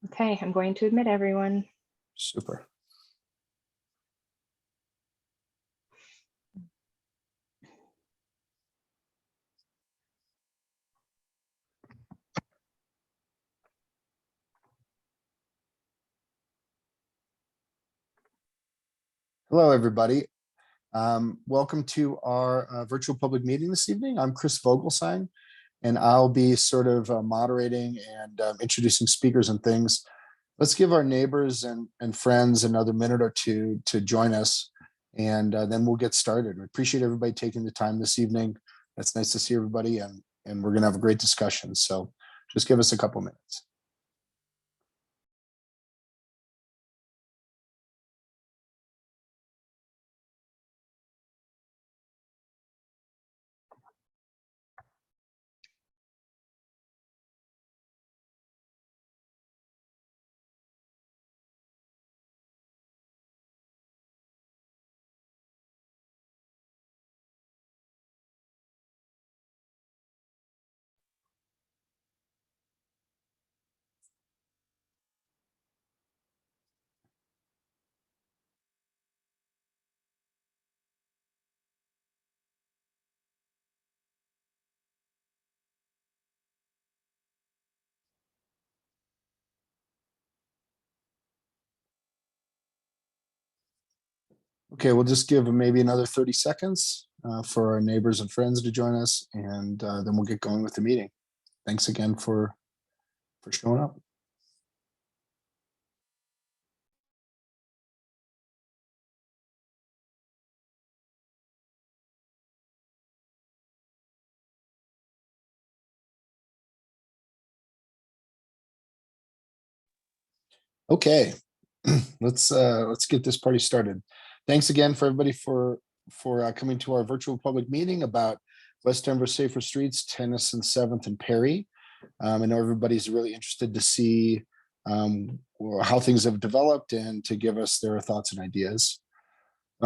Okay, I'm going to admit everyone. Super. Hello, everybody. Welcome to our virtual public meeting this evening. I'm Chris Vogelsang, and I'll be sort of moderating and introducing speakers and things. Let's give our neighbors and friends another minute or two to join us, and then we'll get started. We appreciate everybody taking the time this evening. It's nice to see everybody, and we're going to have a great discussion. So just give us a couple minutes. Okay, we'll just give maybe another 30 seconds for our neighbors and friends to join us, and then we'll get going with the meeting. Thanks again for showing up. Okay, let's get this party started. Thanks again for everybody for coming to our virtual public meeting about West Denver Safer Streets, Tennyson 7th and Perry. I know everybody's really interested to see how things have developed and to give us their thoughts and ideas.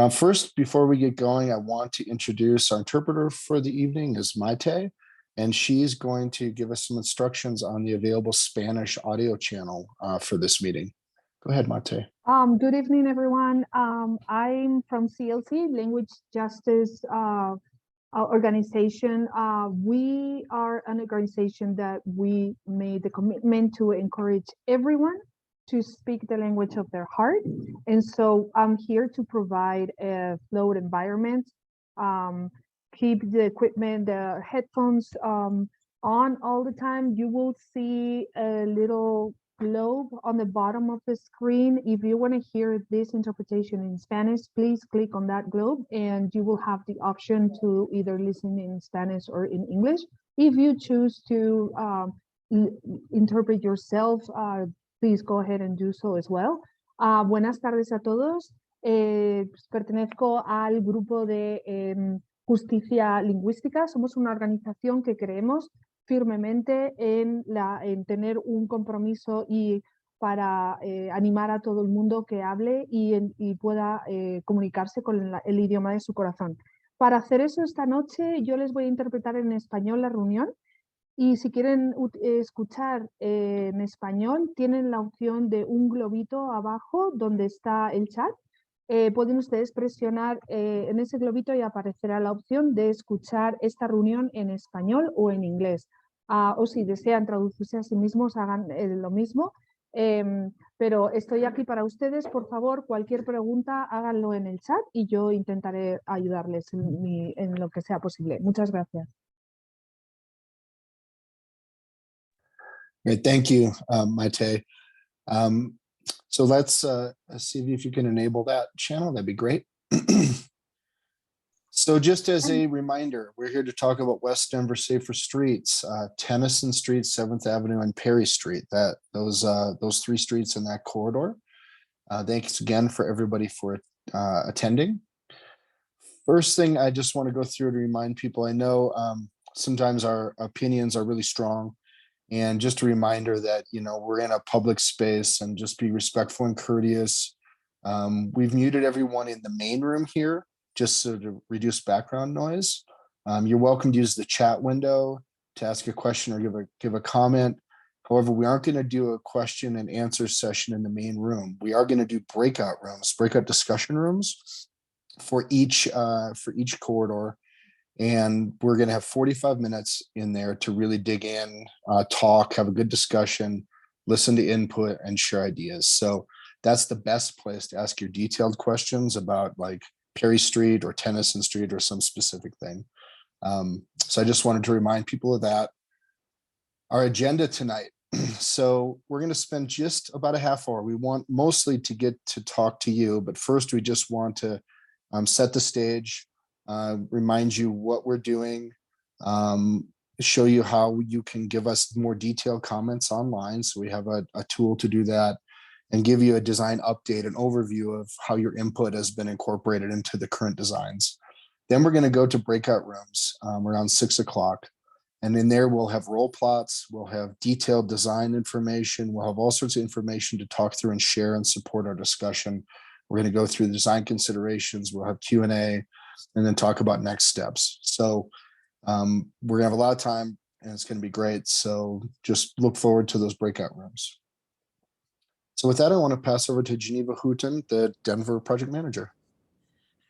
First, before we get going, I want to introduce our interpreter for the evening is Maite, and she's going to give us some instructions on the available Spanish audio channel for this meeting. Go ahead, Maite. Good evening, everyone. I'm from CLC, Language Justice Organization. We are an organization that we made the commitment to encourage everyone to speak the language of their heart. And so I'm here to provide a flowed environment, keep the equipment, the headphones on all the time. You will see a little globe on the bottom of the screen. If you want to hear this interpretation in Spanish, please click on that globe and you will have the option to either listen in Spanish or in English. If you choose to interpret yourself, please go ahead and do so as well. Buenas tardes a todos. Pertenezco al grupo de justicia lingüística. Somos una organización que creemos firmemente en tener un compromiso y para animar a todo el mundo que hable y pueda comunicarse con el idioma de su corazón. Para hacer eso esta noche yo les voy a interpretar en español la reunión y si quieren escuchar en español tienen la opción de un globito abajo donde está el chat. Pueden ustedes presionar en ese globito y aparecerá la opción de escuchar esta reunión en español o en inglés. O si desean traducirse a sí mismos, hagan lo mismo. Pero estoy aquí para ustedes. Por favor, cualquier pregunta, háganlo en el chat y yo intentaré ayudarles en lo que sea posible. Muchas gracias. Great, thank you, Maite. So let's see if you can enable that channel. That'd be great. So just as a reminder, we're here to talk about West Denver Safer Streets, Tennyson Street, 7th Avenue, and Perry Street. Those three streets in that corridor. Thanks again for everybody for attending. First thing I just want to go through to remind people, I know sometimes our opinions are really strong. And just a reminder that, we're in a public space and just be respectful and courteous. We've muted everyone in the main room here, just so to reduce background noise. You're welcome to use the chat window to ask a question or give a comment. However, we aren't going to do a question and answer session in the main room. We are going to do breakout rooms, breakout discussion rooms for each corridor. And we're going to have 45 minutes in there to really dig in, talk, have a good discussion, listen to input, and share ideas. So that's the best place to ask your detailed questions about like Perry Street or Tennyson Street or some specific thing. So I just wanted to remind people of that. Our agenda tonight. So we're going to spend just about a half hour. We want mostly to get to talk to you, but first we just want to set the stage, remind you what we're doing, show you how you can give us more detailed comments online. So we have a tool to do that, and give you a design update, an overview of how your input has been incorporated into the current designs. Then we're going to go to breakout rooms around 6 o'clock. And in there, we'll have roll plots, we'll have detailed design information, we'll have all sorts of information to talk through and share and support our discussion. We're going to go through the design considerations, we'll have Q&A, and then talk about next steps. So we're going to have a lot of time, and it's going to be great. So just look forward to those breakout rooms. So with that, I want to pass over to Geneva Hooten, the Denver project manager.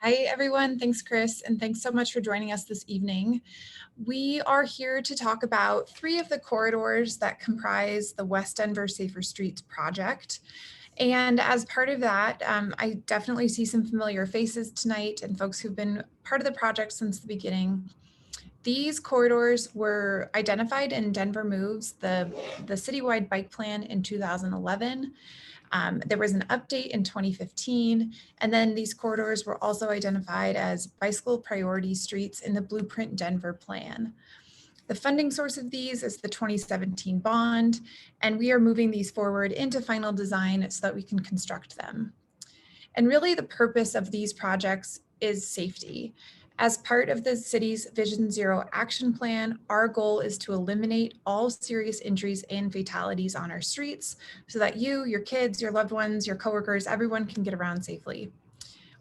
Hi, everyone. Thanks, Chris. And thanks so much for joining us this evening. We are here to talk about 3 of the corridors that comprise the West Denver Safer Streets project. And as part of that, I definitely see some familiar faces tonight and folks who've been part of the project since the beginning. These corridors were identified in Denver Moves, the citywide bike plan in 2011. There was an update in 2015, and then these corridors were also identified as bicycle priority streets in the Blueprint Denver plan. The funding source of these is the 2017 bond, and we are moving these forward into final design so that we can construct them. And really the purpose of these projects is safety. As part of the city's Vision Zero action plan, our goal is to eliminate all serious injuries and fatalities on our streets so that you, your kids, your loved ones, your coworkers, everyone can get around safely.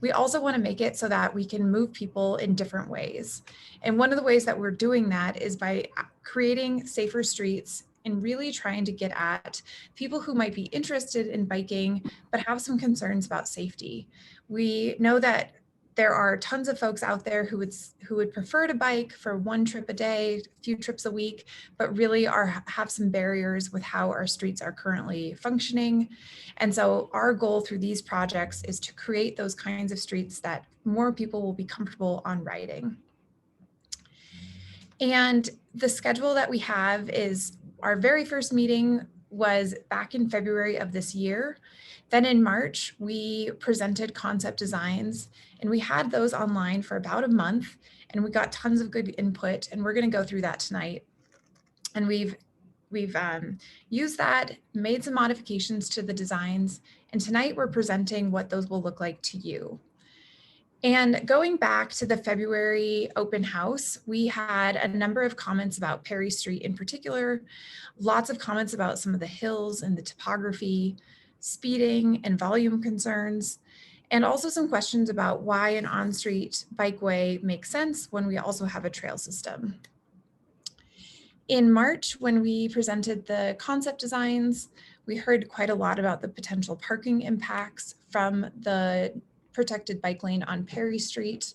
We also want to make it so that we can move people in different ways. And one of the ways that we're doing that is by creating safer streets and really trying to get at people who might be interested in biking, but have some concerns about safety. We know that there are tons of folks out there who would prefer to bike for 1 trip a day, a few trips a week, but really have some barriers with how our streets are currently functioning. And so our goal through these projects is to create those kinds of streets that more people will be comfortable on riding. And the schedule that we have is our very first meeting was back in February of this year. Then in March, we presented concept designs, and we had those online for about a month, and we got tons of good input, and we're going to go through that tonight. And we've used that, made some modifications to the designs, and tonight we're presenting what those will look like to you. And going back to the February open house, we had a number of comments about Perry Street in particular, lots of comments about some of the hills and the topography, speeding and volume concerns, and also some questions about why an on-street bikeway makes sense when we also have a trail system. In March, when we presented the concept designs, we heard quite a lot about the potential parking impacts from the protected bike lane on Perry Street.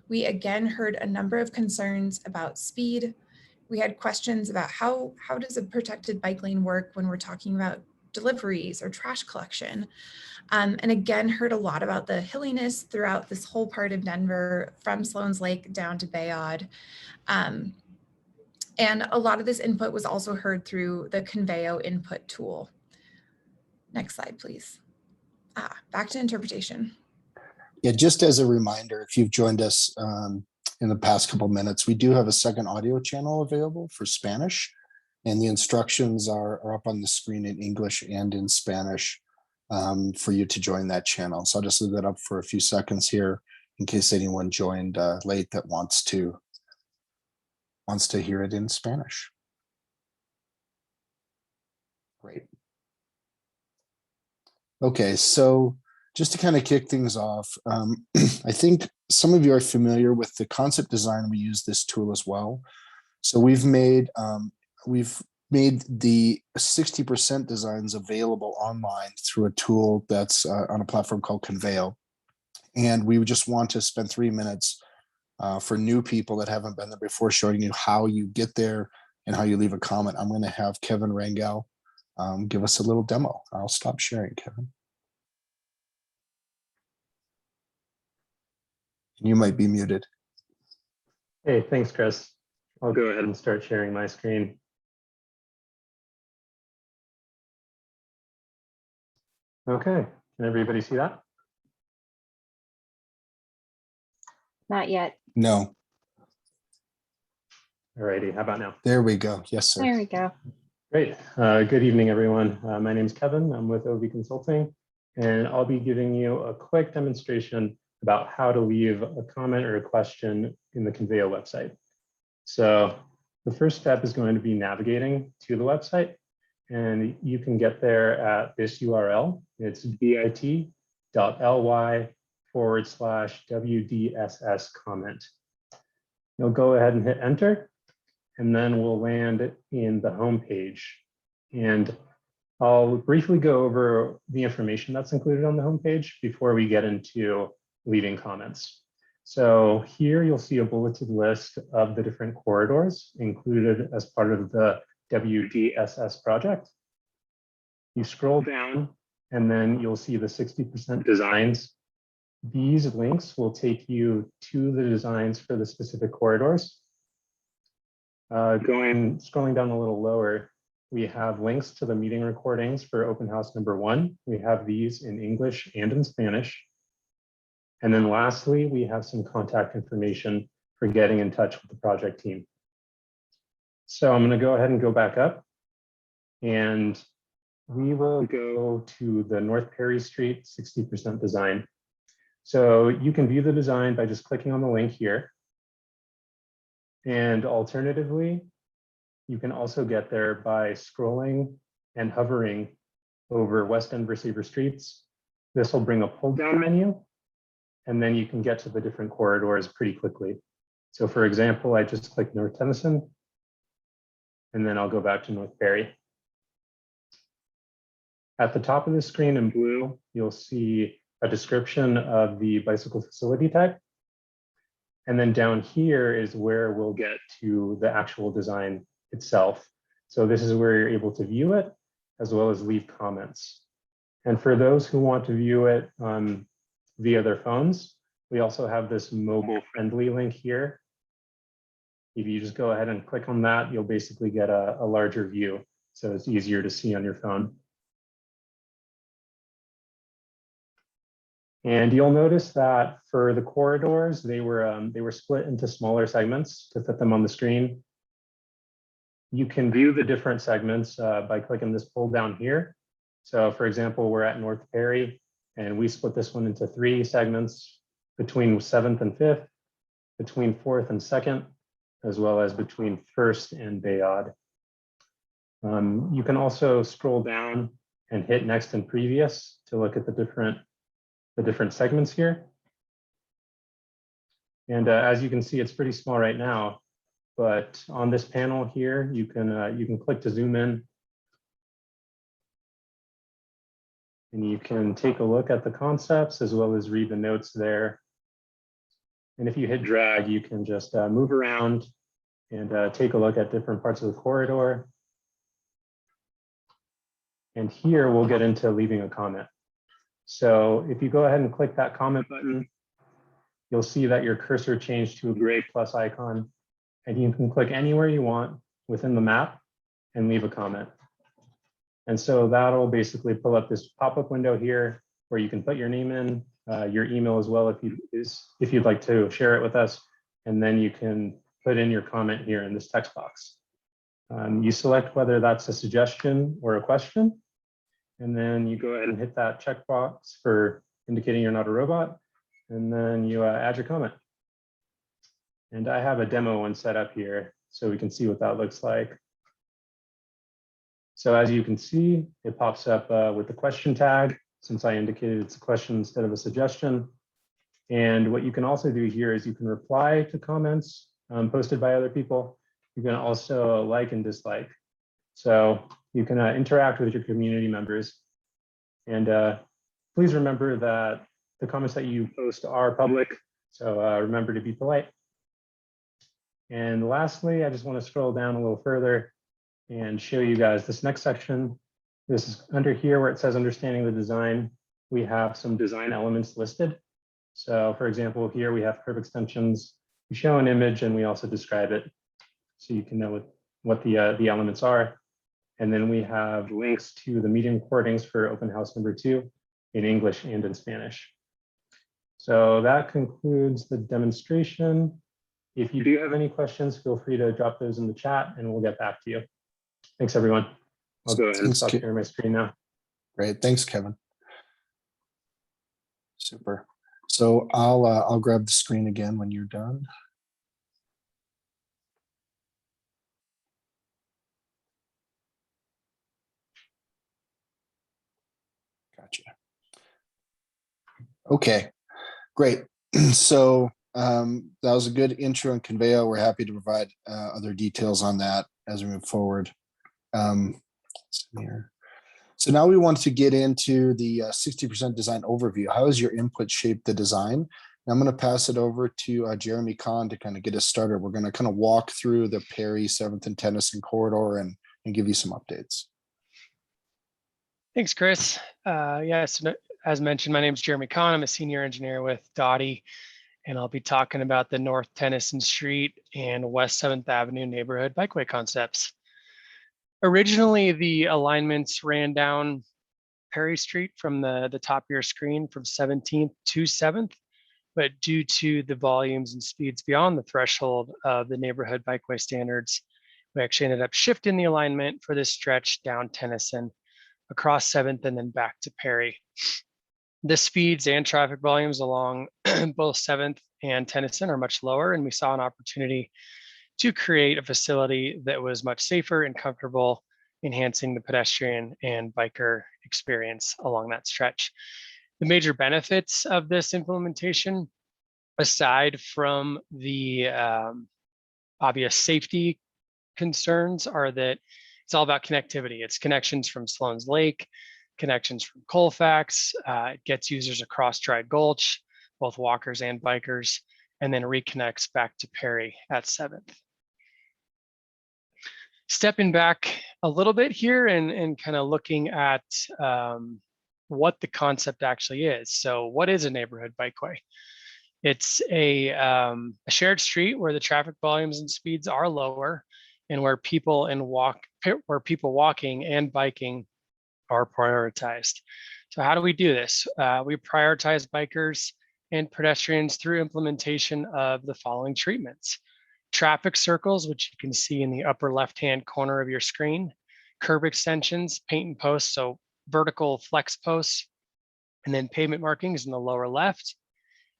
We again heard a number of concerns about speed. We had questions about how does a protected bike lane work when we're talking about deliveries or trash collection. And again, heard a lot about the hilliness throughout this whole part of Denver, from Sloan's Lake down to Bayard. And a lot of this input was also heard through the Conveyo input tool. Next slide, please. Back to interpretation. Yeah, just as a reminder, if you've joined us in the past couple minutes, we do have a second audio channel available for Spanish, and the instructions are up on the screen in English and in Spanish for you to join that channel. So I'll just leave that up for a few seconds here in case anyone joined late that wants to hear it in Spanish. Great. Okay, so just to kind of kick things off, I think some of you are familiar with the concept design. We use this tool as well. So we've made, we've made the 60% designs available online through a tool that's on a platform called Conveo. And we would just want to spend 3 minutes for new people that haven't been there before, showing you how you get there and how you leave a comment. I'm going to have Kevin Rangel give us a little demo. I'll stop sharing, Kevin. You might be muted. Hey, thanks, Chris. I'll go ahead and start sharing my screen. Okay, can everybody see that? Not yet. No. Alrighty, how about now? There we go. Yes, sir. There we go. Great. Good evening, everyone. My name is Kevin. I'm with OV Consulting, and I'll be giving you a quick demonstration about how to leave a comment or a question in the Conveo website. So the first step is going to be navigating to the website, and you can get there at this URL. It's bit.ly/WDSS comment. You'll go ahead and hit enter, and then we'll land in the home page. And I'll briefly go over the information that's included on the home page before we get into leaving comments. So here you'll see a bulleted list of the different corridors included as part of the WDSS project. You scroll down and then you'll see the 60% designs. These links will take you to the designs for the specific corridors. Scrolling down a little lower, we have links to the meeting recordings for open house number 1. We have these in English and in Spanish. And then lastly, we have some contact information for getting in touch with the project team. So I'm going to go ahead and go back up, and we will go to the North Perry Street 60% design. So you can view the design by just clicking on the link here. And alternatively, you can also get there by scrolling and hovering over West Denver Safer Streets. This will bring a pull-down menu, and then you can get to the different corridors pretty quickly. So for example, I just click North Tennyson, and then I'll go back to North Perry. At the top of the screen in blue, you'll see a description of the bicycle facility type. And then down here is where we'll get to the actual design itself. So this is where you're able to view it, as well as leave comments. And for those who want to view it via their phones, we also have this mobile friendly link here. If you just go ahead and click on that, you'll basically get a larger view. So it's easier to see on your phone. And you'll notice that for the corridors, they were split into smaller segments to fit them on the screen. You can view the different segments by clicking this pull down here. So for example, we're at North Perry, and we split this one into 3 segments between 7th and 5th, between 4th and 2nd, as well as between 1st and Bayard. You can also scroll down and hit next and previous to look at the different segments here. And as you can see, it's pretty small right now, but on this panel here, you can click to zoom in, and you can take a look at the concepts as well as read the notes there. And if you hit drag, you can just move around and take a look at different parts of the corridor. And here we'll get into leaving a comment. So if you go ahead and click that comment button, you'll see that your cursor changed to a gray plus icon, and you can click anywhere you want within the map and leave a comment. And so that'll basically pull up this pop-up window here where you can put your name in, your email as well if you'd like to share it with us, and then you can put in your comment here in this text box. You select whether that's a suggestion or a question, and then you go ahead and hit that checkbox for indicating you're not a robot, and then you add your comment. And I have a demo one set up here so we can see what that looks like. So as you can see, it pops up with the question tag, since I indicated it's a question instead of a suggestion. And what you can also do here is you can reply to comments posted by other people. You can also like and dislike. So you can interact with your community members. And please remember that the comments that you post are public. So remember to be polite. And lastly, I just want to scroll down a little further and show you guys this next section. This is under here where it says understanding the design. We have some design elements listed. So for example, here we have curve extensions. We show an image and we also describe it so you can know what the elements are. And then we have links to the meeting recordings for open house number 2 in English and in Spanish. So that concludes the demonstration. If you do have any questions, feel free to drop those in the chat and we'll get back to you. Thanks, everyone. I'll go ahead and stop sharing my screen now. Great, thanks, Kevin. Super. So I'll grab the screen again when you're done. Gotcha. Okay, great. So that was a good intro and Conveo. We're happy to provide other details on that as we move forward. So now we want to get into the 60% design overview. How has your input shaped the design? And I'm going to pass it over to Jeremy Kahn to kind of get us started. We're going to kind of walk through the Perry, 7th, and Tennyson corridor and give you some updates. Thanks, Chris. Yes, as mentioned, my name is Jeremy Kahn. I'm a senior engineer with DOTI, and I'll be talking about the North Tennyson Street and West 7th Avenue neighborhood bikeway concepts. Originally, the alignments ran down Perry Street from the top of your screen from 17th to 7th, but due to the volumes and speeds beyond the threshold of the neighborhood bikeway standards, we actually ended up shifting the alignment for this stretch down Tennyson, across 7th, and then back to Perry. The speeds and traffic volumes along both 7th and Tennyson are much lower, and we saw an opportunity to create a facility that was much safer and comfortable, enhancing the pedestrian and biker experience along that stretch. The major benefits of this implementation, aside from the obvious safety concerns, are that it's all about connectivity. It's connections from Sloan's Lake, connections from Colfax, it gets users across Dry Gulch, both walkers and bikers, and then reconnects back to Perry at 7th. Stepping back a little bit here and kind of looking at what the concept actually is. So what is a neighborhood bikeway? It's a shared street where the traffic volumes and speeds are lower, and where people walking and biking are prioritized. So how do we do this? We prioritize bikers and pedestrians through implementation of the following treatments: traffic circles, which you can see in the upper left-hand corner of your screen, curb extensions, paint and posts, so vertical flex posts, and then pavement markings in the lower left,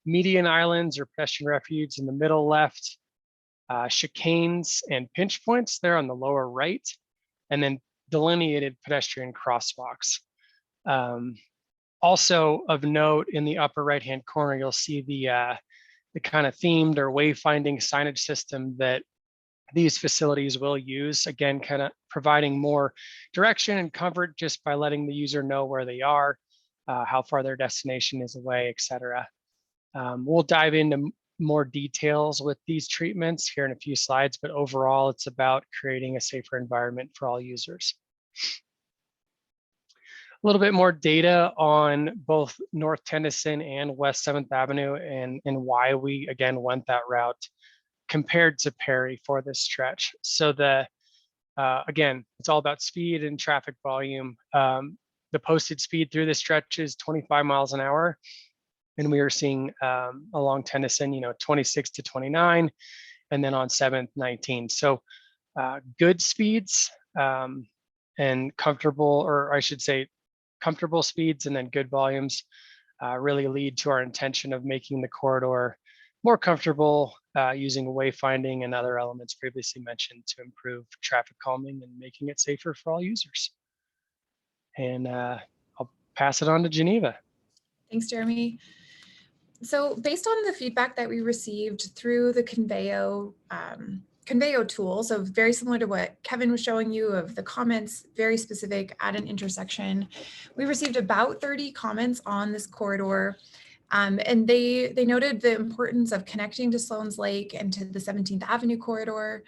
median islands or pedestrian refuge in the middle left, chicanes and pinch points there on the lower right, and then delineated pedestrian crosswalks. Also of note, in the upper right-hand corner, you'll see the kind of themed or wayfinding signage system that these facilities will use. Again, kind of providing more direction and comfort just by letting the user know where they are, how far their destination is away, etc. We'll dive into more details with these treatments here in a few slides, but overall, it's about creating a safer environment for all users. A little bit more data on both North Tennyson and West 7th Avenue and why we, again, went that route compared to Perry for this stretch. So again, it's all about speed and traffic volume. The posted speed through this stretch is 25 miles an hour. And we are seeing along Tennyson, 26 to 29, and then on 7th, 19. So good speeds and comfortable, or I should say comfortable speeds and then good volumes really lead to our intention of making the corridor more comfortable using wayfinding and other elements previously mentioned to improve traffic calming and making it safer for all users. And I'll pass it on to Geneva. Thanks, Jeremy. So based on the feedback that we received through the Conveo Conveyo tool, so very similar to what Kevin was showing you of the comments, very specific at an intersection. We received about 30 comments on this corridor, and they noted the importance of connecting to Sloan's Lake and to the 17th Avenue corridor,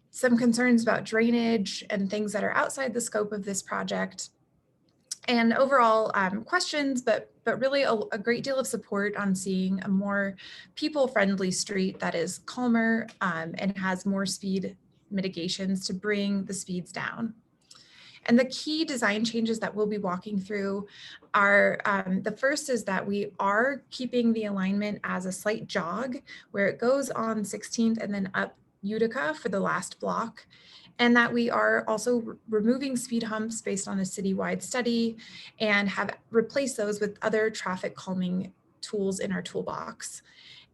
some concerns about drainage and things that are outside the scope of this project, and overall questions, but really a great deal of support on seeing a more people-friendly street that is calmer and has more speed mitigations to bring the speeds down. And the key design changes that we'll be walking through are, the first is that we are keeping the alignment as a slight jog where it goes on 16th and then up Utica for the last block. And that we are also removing speed humps based on a citywide study and have replaced those with other traffic calming tools in our toolbox.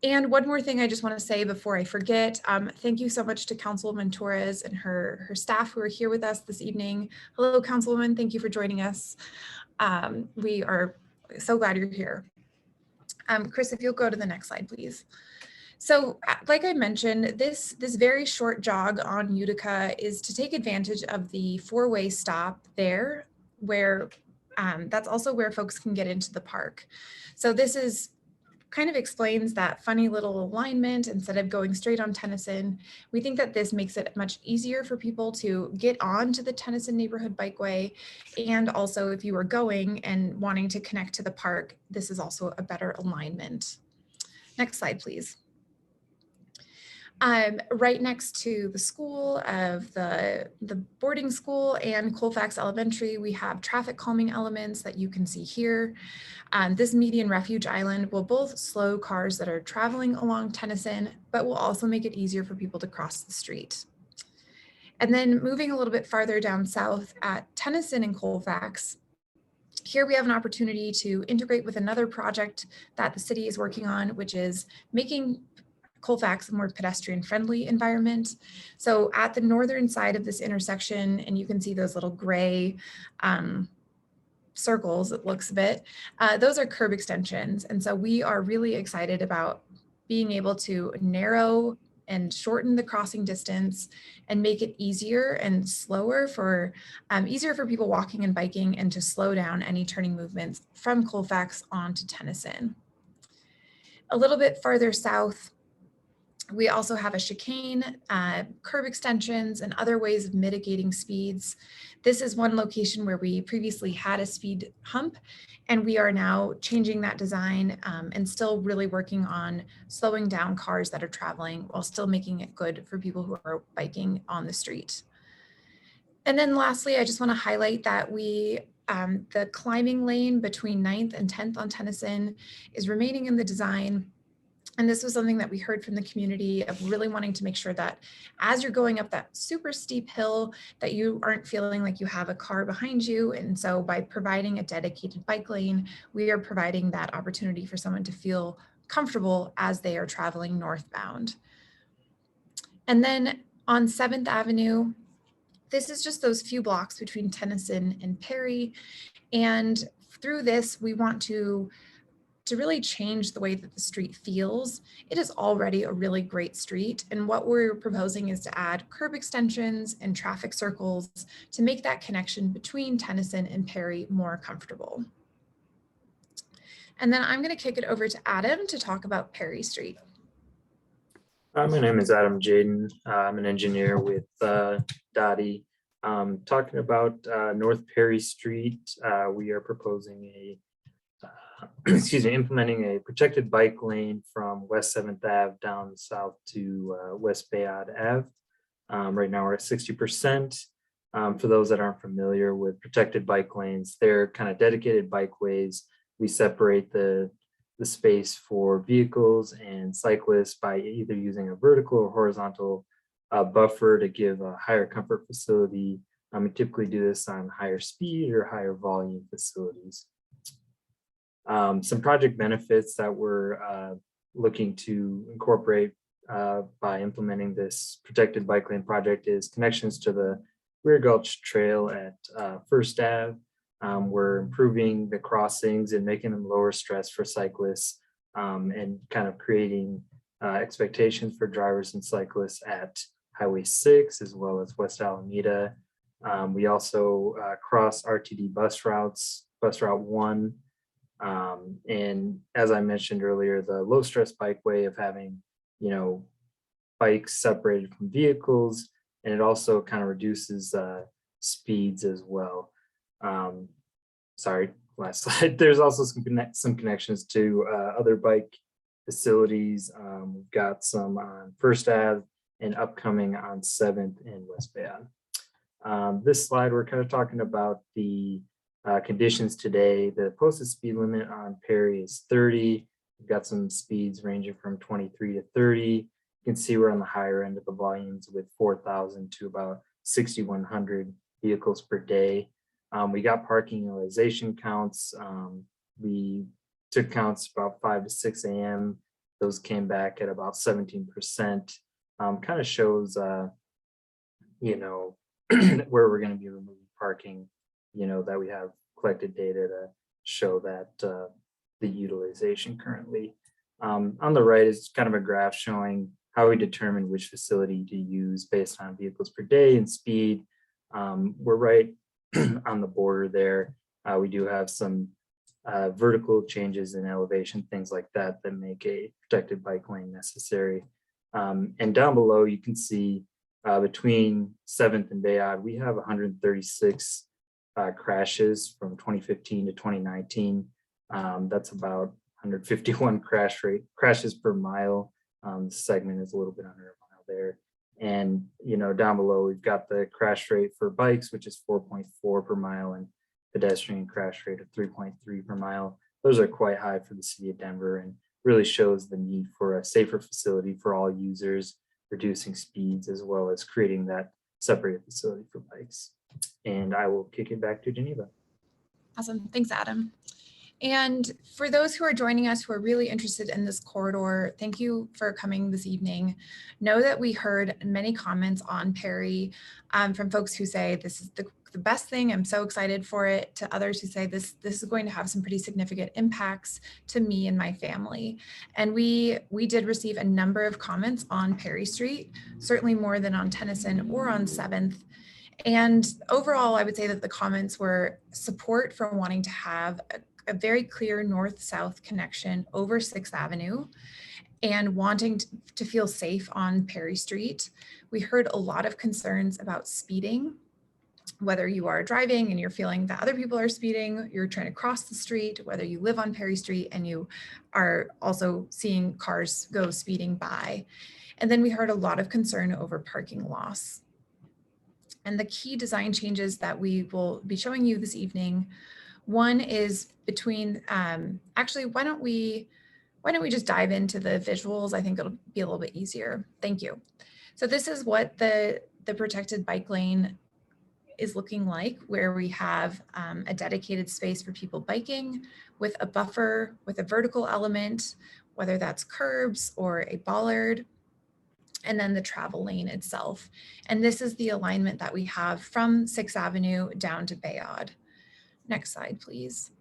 And one more thing I just want to say before I forget, thank you so much to Councilwoman Torres and her staff who are here with us this evening. Hello, Councilwoman, thank you for joining us. We are so glad you're here. Chris, if you'll go to the next slide, please. So like I mentioned, this very short jog on Utica is to take advantage of the four-way stop there, where that's also where folks can get into the park. So this is kind of explains that funny little alignment instead of going straight on Tennyson. We think that this makes it much easier for people to get onto the Tennyson Neighborhood Bikeway. And also if you are going and wanting to connect to the park, this is also a better alignment. Next slide, please. Right next to the school of the boarding school and Colfax Elementary, we have traffic calming elements that you can see here. This median refuge island will both slow cars that are traveling along Tennyson, but will also make it easier for people to cross the street. And then moving a little bit farther down south at Tennyson and Colfax, here we have an opportunity to integrate with another project that the city is working on, which is making Colfax a more pedestrian friendly environment. So at the northern side of this intersection, and you can see those little gray circles, it looks a bit, those are curb extensions. And so we are really excited about being able to narrow and shorten the crossing distance and make it easier and slower for, easier for people walking and biking, and to slow down any turning movements from Colfax onto Tennyson. A little bit farther south, we also have a chicane, curb extensions, and other ways of mitigating speeds. This is one location where we previously had a speed hump, and we are now changing that design and still really working on slowing down cars that are traveling while still making it good for people who are biking on the street. And then lastly, I just want to highlight that the climbing lane between 9th and 10th on Tennyson is remaining in the design. And this was something that we heard from the community of really wanting to make sure that as you're going up that super steep hill, that you aren't feeling like you have a car behind you. And so by providing a dedicated bike lane, we are providing that opportunity for someone to feel comfortable as they are traveling northbound. And then on 7th Avenue, this is just those few blocks between Tennyson and Perry. And through this, we want to really change the way that the street feels. It is already a really great street. And what we're proposing is to add curb extensions and traffic circles to make that connection between Tennyson and Perry more comfortable. And then I'm going to kick it over to Adam to talk about Perry Street. My name is Adam Jaden. I'm an engineer with DOTI. Talking about North Perry Street, we are proposing implementing a protected bike lane from West 7th Ave down south to West Bayard Ave. Right now we're at 60%. For those that aren't familiar with protected bike lanes, they're kind of dedicated bikeways. We separate the space for vehicles and cyclists by either using a vertical or horizontal buffer to give a higher comfort facility. We typically do this on higher speed or higher volume facilities. Some project benefits that we're looking to incorporate by implementing this protected bike lane project is connections to the rear Golge Trail at First Ave. We're improving the crossings and making them lower stress for cyclists and kind of creating expectations for drivers and cyclists at Highway 6 as well as West Alameda. We also cross RTD bus routes, bus route 1. And as I mentioned earlier, the low stress bikeway of having, bikes separated from vehicles, and it also kind of reduces speeds as well. Sorry, last slide. There's also some connections to other bike facilities. We've got some on First Ave and upcoming on 7th and West Bayonne. This slide, we're kind of talking about the conditions today. The posted speed limit on Perry is 30. We've got some speeds ranging from 23 to 30. You can see we're on the higher end of the volumes with 4,000 to about 6,100 vehicles per day. We got parking utilization counts. We took counts about 5 to 6 a.m. Those came back at about 17%. Kind of shows, where we're going to be removing parking, that we have collected data to show that the utilization currently. On the right is kind of a graph showing how we determine which facility to use based on vehicles per day and speed. We're right on the border there. We do have some vertical changes in elevation, things like that make a protected bike lane necessary. And down below, you can see between 7th and Bayard, we have 136 crashes from 2015 to 2019. That's about 151 crashes per mile. The segment is a little bit under a mile there. And, down below, we've got the crash rate for bikes, which is 4.4 per mile, and pedestrian crash rate of 3.3 per mile. Those are quite high for the city of Denver and really shows the need for a safer facility for all users, reducing speeds, as well as creating that separated facility for bikes. And I will kick it back to Geneva. Awesome. Thanks, Adam. And for those who are joining us who are really interested in this corridor, thank you for coming this evening. Know that we heard many comments on Perry from folks who say this is the best thing. I'm so excited for it, to others who say this is going to have some pretty significant impacts to me and my family. And we did receive a number of comments on Perry Street, certainly more than on Tennyson or on 7th. And overall, I would say that the comments were support for wanting to have a very clear north-south connection over 6th Avenue and wanting to feel safe on Perry Street. We heard a lot of concerns about speeding, whether you are driving and you're feeling that other people are speeding, you're trying to cross the street, whether you live on Perry Street and you are also seeing cars go speeding by. And then we heard a lot of concern over parking loss. And the key design changes that we will be showing you this evening, one is between, actually, why don't we just dive into the visuals? I think it'll be a little bit easier. Thank you. So this is what the protected bike lane is looking like, where we have a dedicated space for people biking with a buffer, with a vertical element, whether that's curbs or a bollard, and then the travel lane itself. And this is the alignment that we have from 6th Avenue down to Bayard. Next slide, please.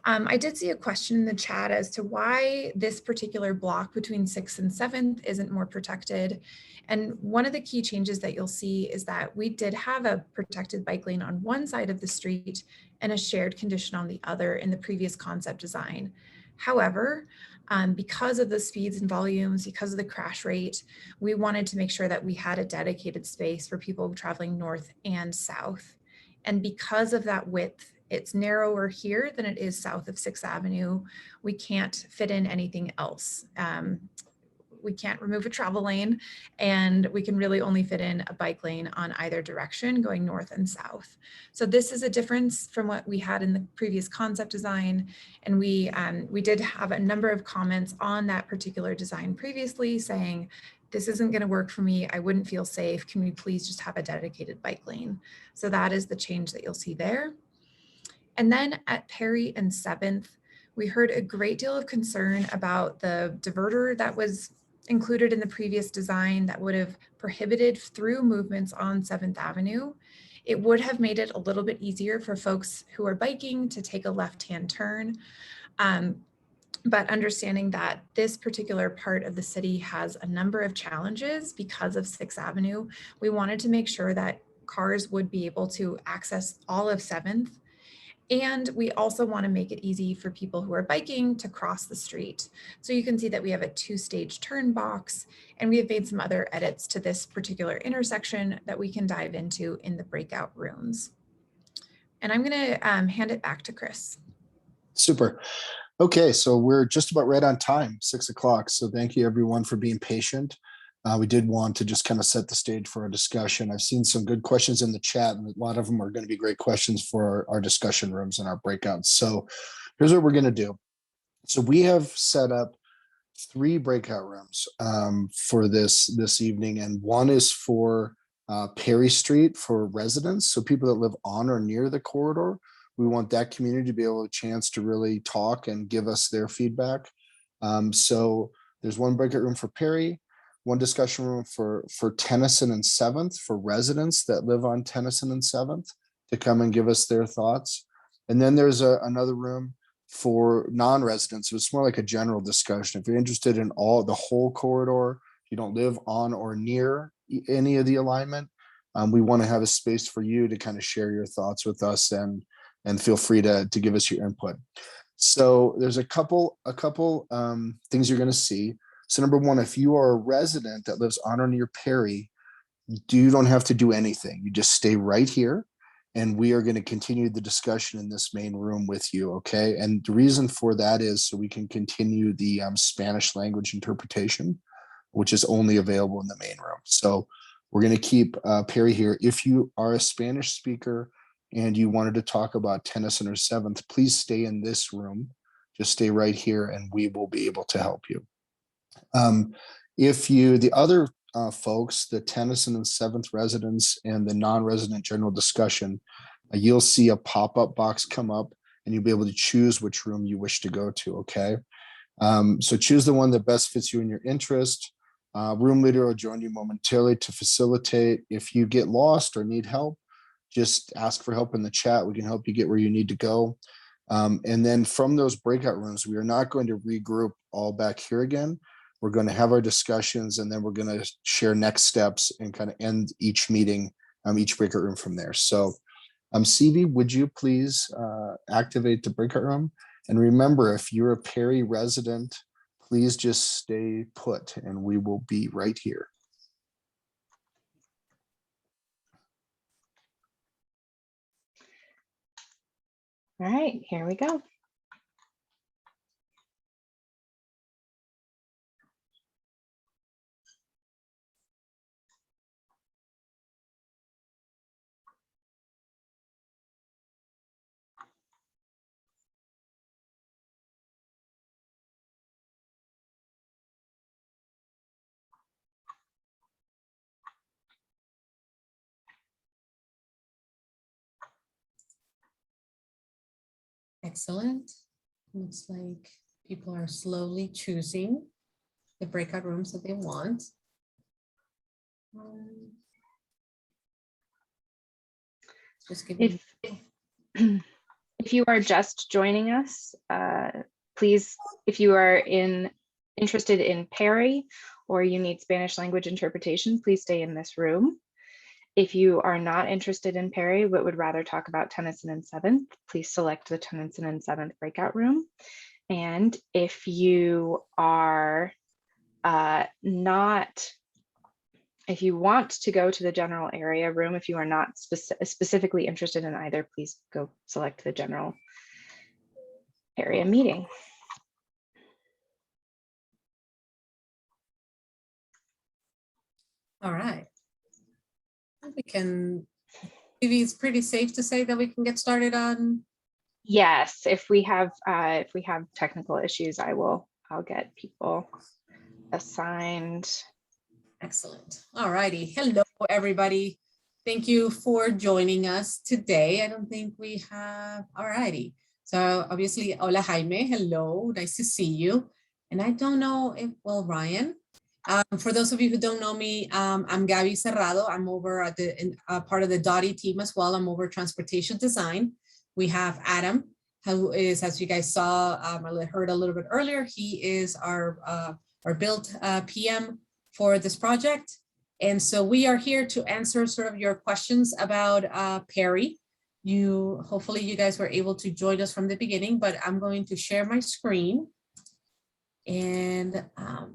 I did see a question in the chat as to why this particular block between 6th and 7th isn't more protected. And one of the key changes that you'll see is that we did have a protected bike lane on one side of the street and a shared condition on the other in the previous concept design. However, because of the speeds and volumes, because of the crash rate, we wanted to make sure that we had a dedicated space for people traveling north and south. And because of that width, it's narrower here than it is south of 6th Avenue. We can't fit in anything else. We can't remove a travel lane, and we can really only fit in a bike lane on either direction going north and south. So this is a difference from what we had in the previous concept design. And we did have a number of comments on that particular design previously saying, this isn't going to work for me. I wouldn't feel safe. Can we please just have a dedicated bike lane? So that is the change that you'll see there. And then at Perry and 7th, we heard a great deal of concern about the diverter that was included in the previous design that would have prohibited through movements on 7th Avenue. It would have made it a little bit easier for folks who are biking to take a left-hand turn. but understanding that this particular part of the city has a number of challenges because of 6th Avenue, we wanted to make sure that cars would be able to access all of 7th. And we also want to make it easy for people who are biking to cross the street. So you can see that we have a 2-stage turn box, and we have made some other edits to this particular intersection that we can dive into in the breakout rooms. And I'm going to hand it back to Chris. Super. Okay, so we're just about right on time, 6 o'clock. So thank you everyone for being patient. We did want to just kind of set the stage for our discussion. I've seen some good questions in the chat, and a lot of them are going to be great questions for our discussion rooms and our breakouts. So here's what we're going to do. So we have set up 3 breakout rooms for this evening, and one is for Perry Street for residents, so people that live on or near the corridor. We want that community to be able to chance to really talk and give us their feedback. So there's one breakout room for Perry, one discussion room for Tennyson and 7th for residents that live on Tennyson and 7th to come and give us their thoughts. And then there's another room for non-residents. So it's more like a general discussion. If you're interested in the whole corridor, you don't live on or near any of the alignment, we want to have a space for you to kind of share your thoughts with us and feel free to give us your input. So there's a couple things you're going to see. So number one, if you are a resident that lives on or near Perry, you don't have to do anything. You just stay right here, and we are going to continue the discussion in this main room with you, okay? And the reason for that is so we can continue the Spanish language interpretation, which is only available in the main room. So we're going to keep Perry here. If you are a Spanish speaker and you wanted to talk about Tennyson or 7th, please stay in this room. Just stay right here, and we will be able to help you. The other folks, the Tennyson and 7th residents and the non-resident general discussion, you'll see a pop-up box come up, and you'll be able to choose which room you wish to go to, okay? So choose the one that best fits you and your interest. Room leader will join you momentarily to facilitate. If you get lost or need help, just ask for help in the chat. We can help you get where you need to go. And then from those breakout rooms, we are not going to regroup all back here again. We're going to have our discussions, and then we're going to share next steps and kind of end each meeting, each breakout room from there. So CV, would you please activate the breakout room? And remember, if you're a Perry resident, please just stay put, and we will be right here. All right, here we go. Excellent. Looks like people are slowly choosing the breakout rooms that they want. Just give me. If you are just joining us, please, if you are interested in Perry or you need Spanish language interpretation, please stay in this room. If you are not interested in Perry but would rather talk about Tennyson and 7th, please select the Tennyson and 7th breakout room. And if you are if you want to go to the general area room, if you are not specifically interested in either, please go select the general area meeting. All right. We can, maybe it's pretty safe to say that we can get started on. Yes, if we have technical issues, I'll get people assigned. Excellent. All righty. Hello, everybody. Thank you for joining us today. I don't think we have, all righty. So obviously, hola Jaime, hello, nice to see you. And I don't know if, well, Ryan, for those of you who don't know me, I'm Gabby Cerrado. I'm over at the part of the DOTI team as well. I'm over transportation design. We have Adam who is, as you guys saw, I heard a little bit earlier, he is our build PM for this project. And so we are here to answer sort of your questions about Perry. Hopefully you guys were able to join us from the beginning, but I'm going to share my screen. And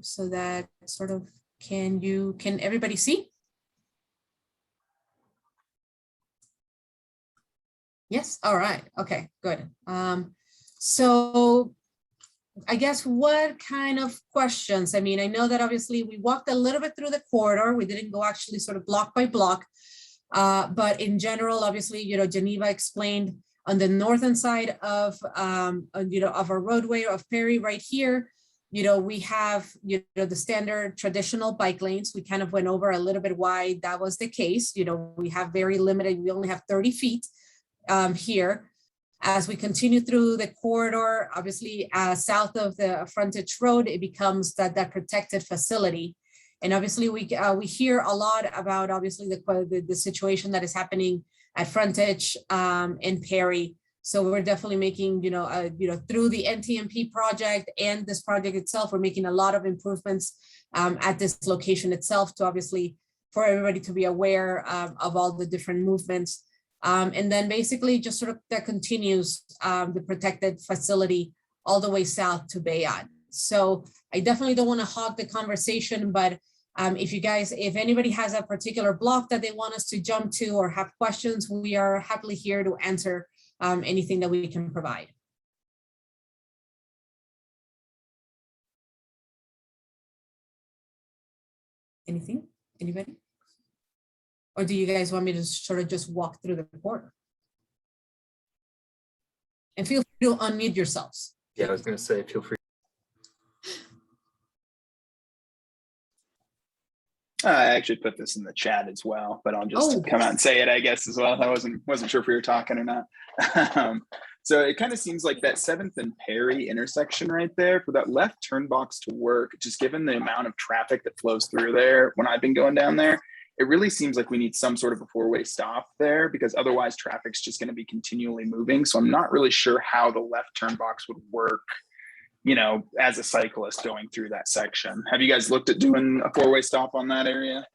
so that sort of, can everybody see? Yes, all right, okay, good. So I guess what kind of questions? I mean, I know that obviously we walked a little bit through the corridor. We didn't go actually sort of block by block, but in general, obviously, Geneva explained on the northern side of, of our roadway of Perry right here, we have, the standard traditional bike lanes. We kind of went over a little bit why that was the case. We have very limited, we only have 30 feet here. As we continue through the corridor, obviously south of the frontage road, it becomes that protected facility. And obviously we hear a lot about obviously the situation that is happening at frontage in Perry. So we're definitely making, through the NTMP project and this project itself, we're making a lot of improvements at this location itself to obviously for everybody to be aware of all the different movements. And then basically just sort of that continues the protected facility all the way south to Bayard. So I definitely don't want to hog the conversation, but if anybody has a particular block that they want us to jump to or have questions, we are happily here to answer anything that we can provide. Anything, anybody? Or do you guys want me to sort of just walk through the corridor? And feel free to unmute yourselves. Yeah, I was going to say, feel free. I actually put this in the chat as well, but I'll just come out and say it, I guess, as well. I wasn't sure if we were talking or not. So it kind of seems like that 7th and Perry intersection right there, for that left turn box to work, just given the amount of traffic that flows through there when I've been going down there, it really seems like we need some sort of a four-way stop there, because otherwise traffic's just going to be continually moving. So I'm not really sure how the left turn box would work, as a cyclist going through that section. Have you guys looked at doing a four-way stop on that area?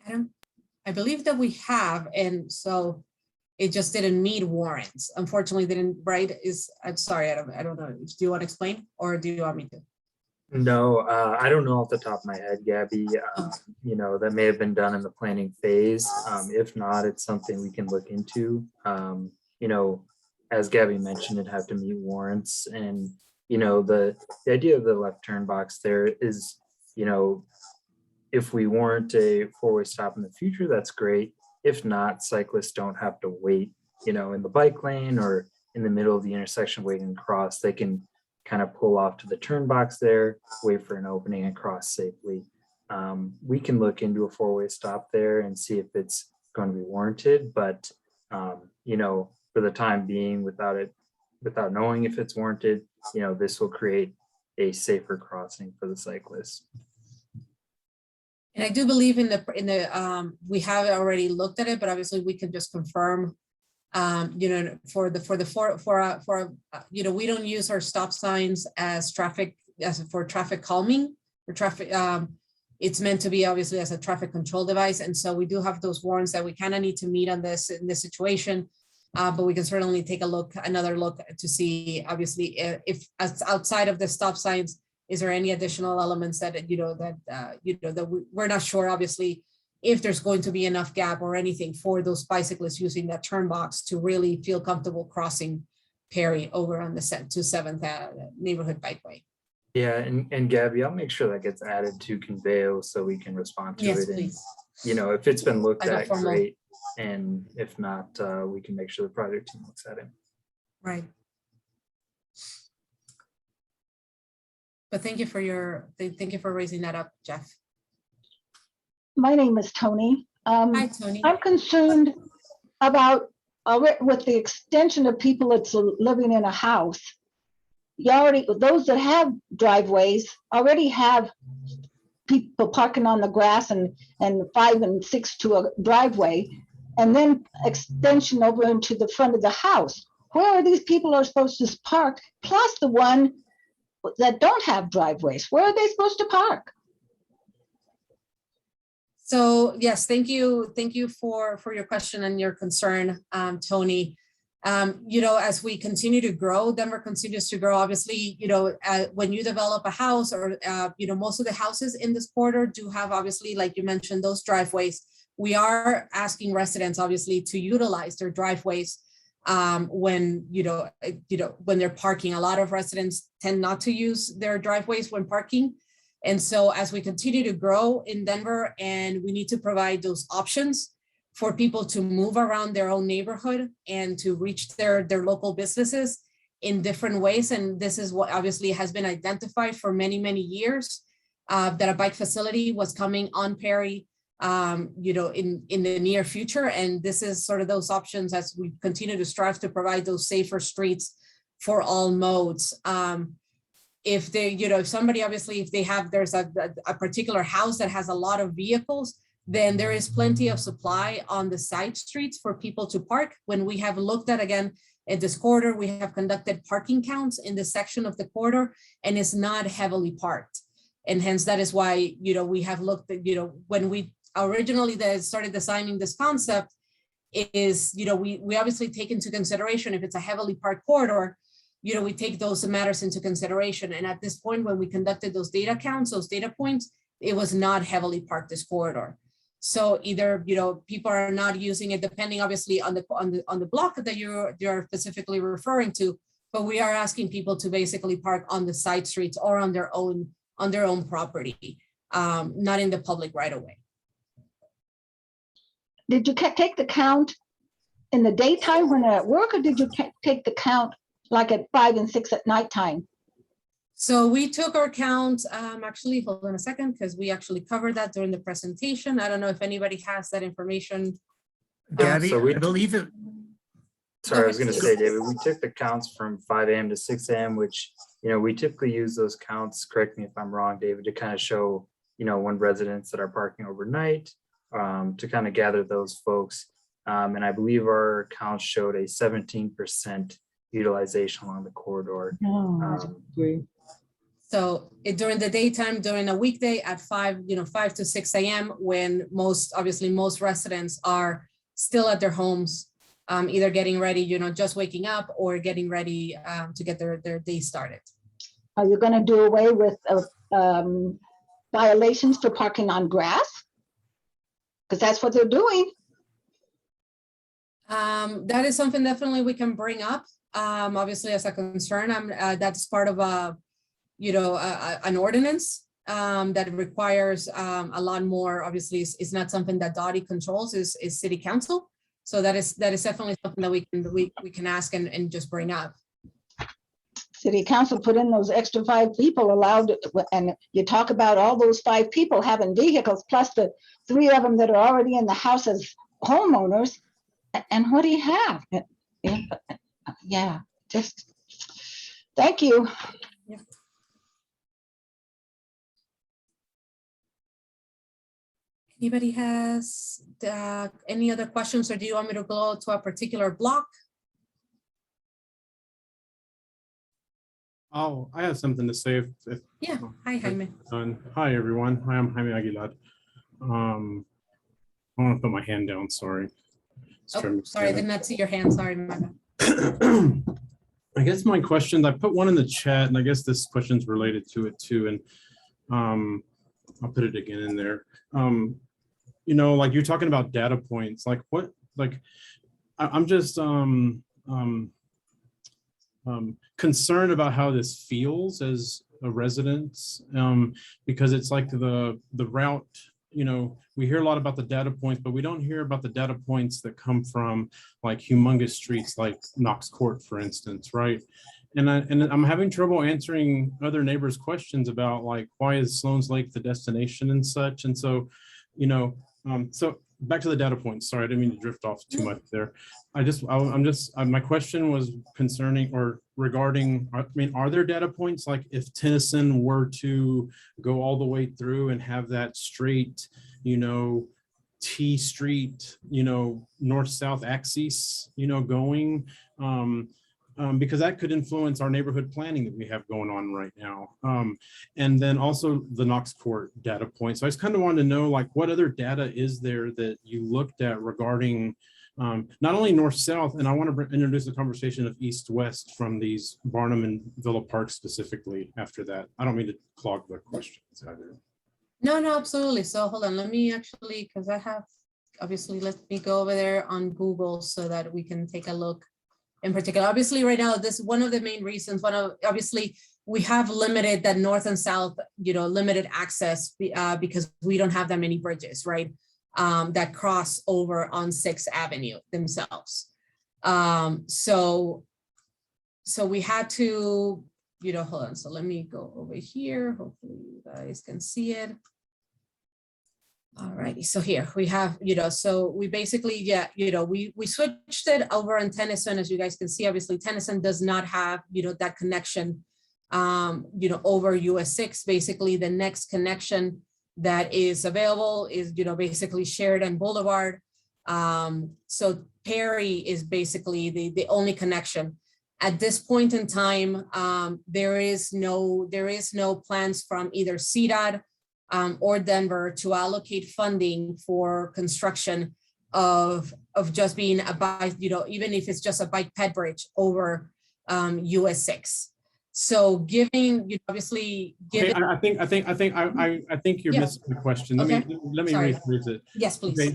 Adam, I believe that we have, and so it just didn't meet warrants. Unfortunately, didn't, right? I'm sorry, Adam, I don't know. Do you want to explain or do you want me to? No, I don't know off the top of my head, Gabby. That may have been done in the planning phase. If not, it's something we can look into. As Gabby mentioned, it'd have to meet warrants. And, the idea of the left turn box there is, if we warrant a four-way stop in the future, that's great. If not, cyclists don't have to wait, in the bike lane or in the middle of the intersection waiting to cross. They can kind of pull off to the turn box there, wait for an opening and cross safely. We can look into a four-way stop there and see if it's going to be warranted, but for the time being, without knowing if it's warranted, this will create a safer crossing for the cyclists. And I do believe in the we have already looked at it, but obviously we can just confirm. We don't use our stop signs as for traffic calming or traffic. It's meant to be obviously as a traffic control device, and so we do have those warrants that we kind of need to meet on this in this situation. But we can certainly take another look to see, obviously, if outside of the stop signs, is there any additional elements that we're not sure, obviously, if there's going to be enough gap or anything for those bicyclists using that turn box to really feel comfortable crossing Perry over on the 7th neighborhood bikeway. Yeah, and Gabby, I'll make sure that gets added to Conveo so we can respond to it. Please. And, if it's been looked at, great. And if not, we can make sure the project team looks at it. Right. But thank you for raising that up, Jeff. My name is Tony. Hi, Tony. I'm concerned about with the extension of people that's living in a house. Those that have driveways already have people parking on the grass and 5 and 6 to a driveway. and then extension over into the front of the house. Where are these people are supposed to park? Plus the one that don't have driveways. Where are they supposed to park? So yes, thank you for your question and your concern, Tony. You know, as we continue to grow, Denver continues to grow. Obviously, you know, when you develop a house, or you know, most of the houses in this corridor do have, obviously, like you mentioned, those driveways. We are asking residents, obviously, to utilize their driveways when when they're parking. A lot of residents tend not to use their driveways when parking. And so as we continue to grow in Denver, and we need to provide those options for people to move around their own neighborhood and to reach their local businesses in different ways. And this is what obviously has been identified for many, many years, that a bike facility was coming on Perry, you know, in the near future. And this is sort of those options as we continue to strive to provide those safer streets for all modes. If they, you know, if somebody, obviously, if they have, there's a particular house that has a lot of vehicles, then there is plenty of supply on the side streets for people to park. When we have looked at, again, at this corridor, we have conducted parking counts in this section of the corridor, and it's not heavily parked. And hence that is why, you know, we have looked at, you know, when we originally started designing this concept, is, you know, we obviously take into consideration if it's a heavily parked corridor, you know, we take those matters into consideration. And at this point, when we conducted those data counts, those data points, it was not heavily parked, this corridor. So either, you know, people are not using it, depending obviously on the block that you're specifically referring to, but we are asking people to basically park on the side streets or on their own property, not in the public right away. Did you take the count in the daytime when they're at work, or did you take the count like at 5 and 6 at nighttime? So we took our count, actually, hold on a second, because we actually covered that during the presentation. I don't know if anybody has that information. Gabby, so we- I believe it. Sorry, I was going to say, David, we took the counts from 5 a.m. to 6 a.m., which, you know, we typically use those counts, correct me if I'm wrong, David, to kind of show, you know, when residents that are parking overnight, to kind of gather those folks. And I believe our count showed a 17% utilization along the corridor. So during the daytime, during a weekday at 5 to 6 a.m., when most residents are still at their homes, either getting ready, you know, just waking up, or getting ready to get their day started. Are you going to do away with violations for parking on grass? Because that's what they're doing. That is something definitely we can bring up. Obviously, as a concern, that's part of an ordinance that requires a lot more. Obviously, it's not something that DOTI controls, is City Council. So that is definitely something that we can ask and just bring up. City Council put in those extra 5 people allowed, and you talk about all those 5 people having vehicles, plus the 3 of them that are already in the house as homeowners. And what do you have? Yeah, just thank you. Yeah. Anybody has any other questions, or do you want me to go to a particular block? Oh, I have something to say. Yeah. Hi, Jaime. Hi, everyone. Hi, I'm Jaime Aguilar. I want to put my hand down. Sorry. Oh, sorry, I did not see your hand. Sorry, my bad. I guess my questions, I put one in the chat, and I guess this question's related to it too. And I'll put it again in there. You know, like you're talking about data points, like what, like I'm just concerned about how this feels as a resident, because it's like the route, you know, we hear a lot about the data points, but we don't hear about the data points that come from like humongous streets like Knox Court, for instance, right? And I'm having trouble answering other neighbors' questions about like, why is Sloan's Lake the destination and such? And so, you know, so back to the data points. Sorry, I didn't mean to drift off too much there. My question was concerning or regarding, I mean, are there data points like if Tennyson were to go all the way through and have that straight, you know, T Street, north-south axis, going, because that could influence our neighborhood planning that we have going on right now. And then also the Knox Court data point. So I just kind of wanted to know, like, what other data is there that you looked at regarding not only north-south, and I want to introduce a conversation of east-west from these Barnum and Villa Park specifically after that. I don't mean to clog the questions either. No, absolutely. So hold on, let me actually, because I have, obviously, let me go over there on Google so that we can take a look in particular. Obviously, right now, this one of the main reasons, obviously, we have limited that north and south, limited access because we don't have that many bridges, right? That cross over on 6th Avenue themselves. So we had to, hold on. So let me go over here. Hopefully you guys can see it. All righty. So here we have, so we basically, we switched it over on Tennyson. As you guys can see, obviously Tennyson does not have, that connection, over US 6. Basically the next connection that is available is, basically Sheridan Boulevard. So Perry is basically the only connection. At this point in time, there is no plans from either CDOT or Denver to allocate funding for construction of just being a bike, even if it's just a bike ped bridge over US 6. So giving, obviously, given. I think you're missing the question. Let me rephrase it. Yes, please. Okay,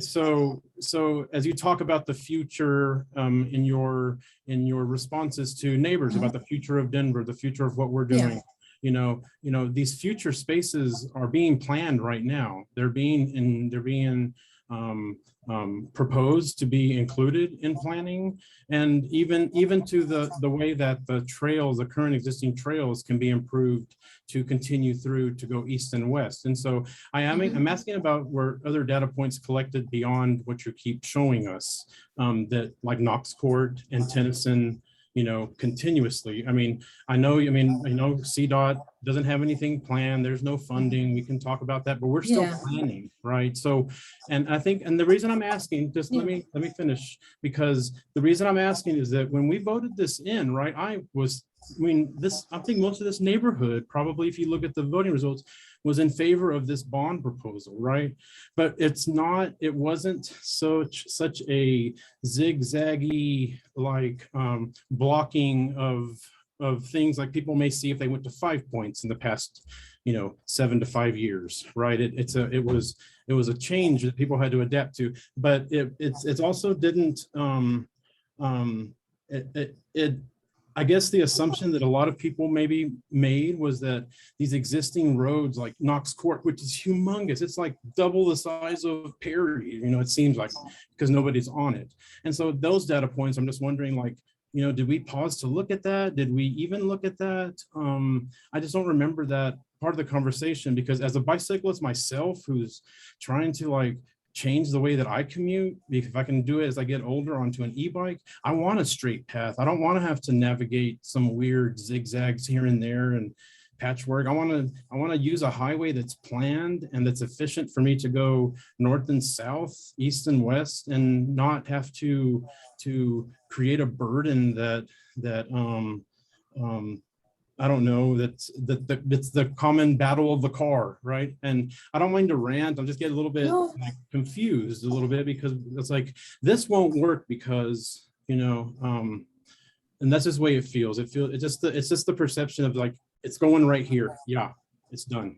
so as you talk about the future in your responses to neighbors about the future of Denver, the future of what we're doing, these future spaces are being planned right now. They're being proposed to be included in planning, and even to the way that the current existing trails can be improved to continue through to go east and west. And so I'm asking about where other data points collected beyond what you keep showing us, that like Knox Court and Tennyson, continuously. I know CDOT doesn't have anything planned. There's no funding. We can talk about that, but we're still planning, right? So, and I think, and the reason I'm asking, just let me finish, because the reason I'm asking is that when we voted this in, right, I think most of this neighborhood, probably if you look at the voting results, was in favor of this bond proposal, right? But it wasn't such a zigzaggy, like blocking of things like people may see if they went to 5 points in the past, 7 to 5 years, right? It was a change that people had to adapt to, but it also didn't, I guess the assumption that a lot of people maybe made was that these existing roads like Knox Court, which is humongous, it's like double the size of Perry, it seems like, because nobody's on it. And so those data points, I'm just wondering, like, did we pause to look at that? Did we even look at that? I just don't remember that part of the conversation, because as a bicyclist myself, who's trying to like change the way that I commute, if I can do it as I get older onto an e-bike, I want a straight path. I don't want to have to navigate some weird zigzags here and there and patchwork. I want to use a highway that's planned and that's efficient for me to go north and south, east and west, and not have to create a burden that I don't know, that's the common battle of the car, right? And I don't mind to rant, I'm just getting a little bit confused a little bit, because it's like, this won't work because, and that's just the way it feels. It's just the perception of like, it's going right here. Yeah, it's done,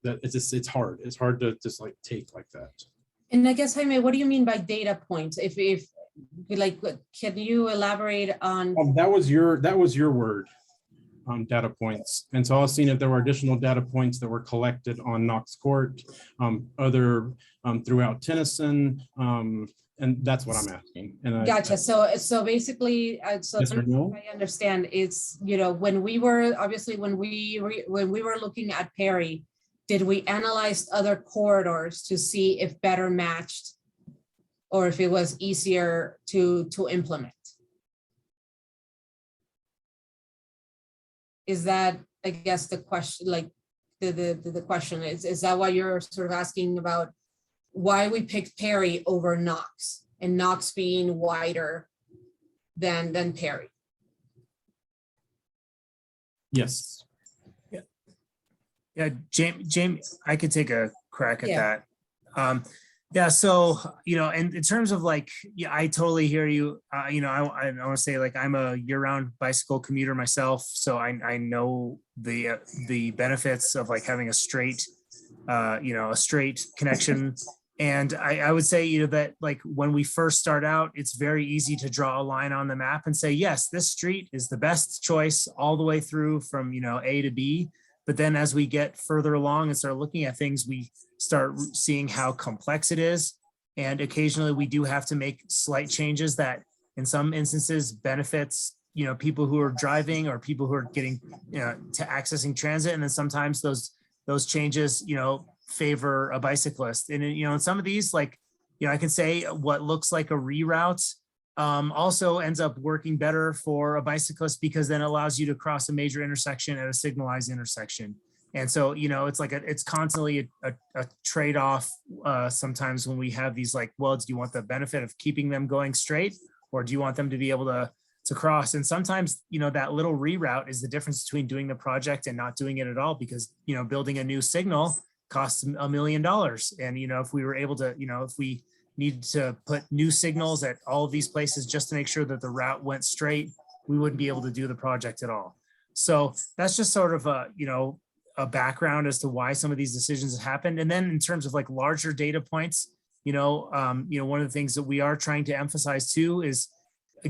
that it's hard. It's hard to just like take like that. And I guess, Jaime, what do you mean by data points? If like, can you elaborate on? That was your word. Data points. And so I was seeing if there were additional data points that were collected on Knox Court, other throughout Tennyson, and that's what I'm asking. And gotcha. So basically, so yes or no? I understand, it's, when we were looking at Perry, did we analyze other corridors to see if better matched or if it was easier to implement? Is that, I guess, the question, like the question is that what you're sort of asking about, why we picked Perry over Knox, and Knox being wider than Perry. Yes. Yeah, James, I could take a crack at Yeah. that. Yeah, so, you know, and in terms of like, yeah, I totally hear you. You know, I want to say like I'm a year-round bicycle commuter myself, so I know the benefits of like having a straight, you know, a straight connection. And I would say, you know, that like when we first start out, it's very easy to draw a line on the map and say, yes, this street is the best choice all the way through from, you know, A to B. But then as we get further along and start looking at things, we start seeing how complex it is. And occasionally we do have to make slight changes that in some instances benefits, you know, people who are driving or people who are getting, you know, to accessing transit. And then sometimes those changes, you know, favor a bicyclist. And, you know, in some of these, like, you know, I can say what looks like a reroute also ends up working better for a bicyclist because then it allows you to cross a major intersection at a signalized intersection. And so, you know, it's like it's constantly a trade-off sometimes when we have these like, well, do you want the benefit of keeping them going straight or do you want them to be able to cross? And sometimes, you know, that little reroute is the difference between doing the project and not doing it at all because, you know, building a new signal costs $1 million. And, you know, if we were able to, you know, if we needed to put new signals at all of these places just to make sure that the route went straight, we wouldn't be able to do the project at all. So that's just sort of a, you know, a background as to why some of these decisions have happened. And then in terms of like larger data points, you know, one of the things that we are trying to emphasize too is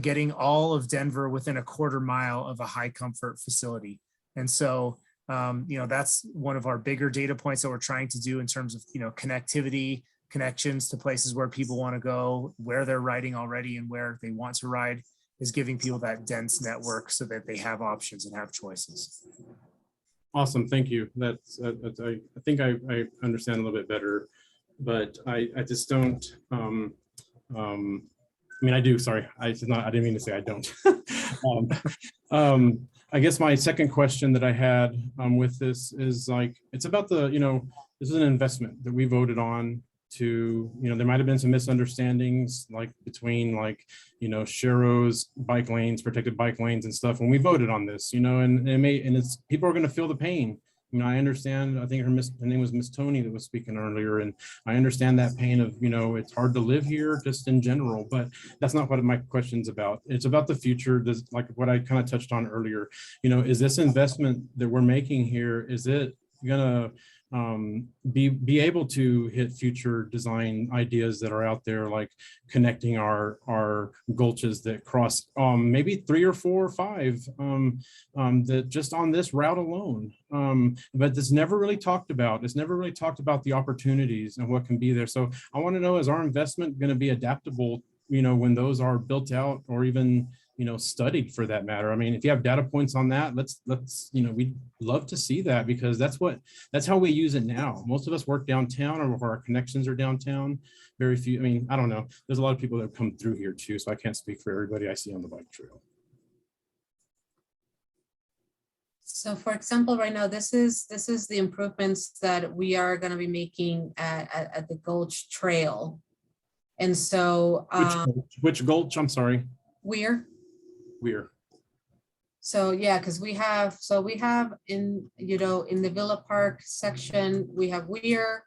getting all of Denver within a quarter mile of a high comfort facility. And so, you know, that's one of our bigger data points that we're trying to do in terms of, you know, connectivity, connections to places where people want to go, where they're riding already and where they want to ride, is giving people that dense network so that they have options and have choices. Awesome, thank you. That's I think I understand a little bit better, but I just don't. I mean, I do. Sorry, I didn't mean to say I don't. I guess my second question that I had with this is like, it's about the, you know, this is an investment that we voted on to, you know, there might have been some misunderstandings like between like, you know, Sharrow's bike lanes, protected bike lanes and stuff when we voted on this, you know, and it's people are going to feel the pain. You know, I understand, I think her name was Miss Tony that was speaking earlier, and I understand that pain of, you know, it's hard to live here just in general, but that's not what my question's about. It's about the future. This, like what I kind of touched on earlier, you know, is this investment that we're making here, is it gonna be able to hit future design ideas that are out there, like connecting our gulches that cross maybe 3 or 4 or 5 that just on this route alone, but it's never really talked about. It's never really talked about the opportunities and what can be there. So I want to know, is our investment going to be adaptable, you know, when those are built out or even, you know, studied for that matter? I mean, if you have data points on that, let's, you know, we'd love to see that, because that's how we use it now. Most of us work downtown, or our connections are downtown. Very few, I mean, I don't know. There's a lot of people that come through here too, so I can't speak for everybody I see on the bike trail. So for example, right now, this is the improvements that we are going to be making at the Golge Trail. And so which Gulch? I'm sorry. Weir. So yeah, because we have in, you know, in the Villa Park section, we have Weir.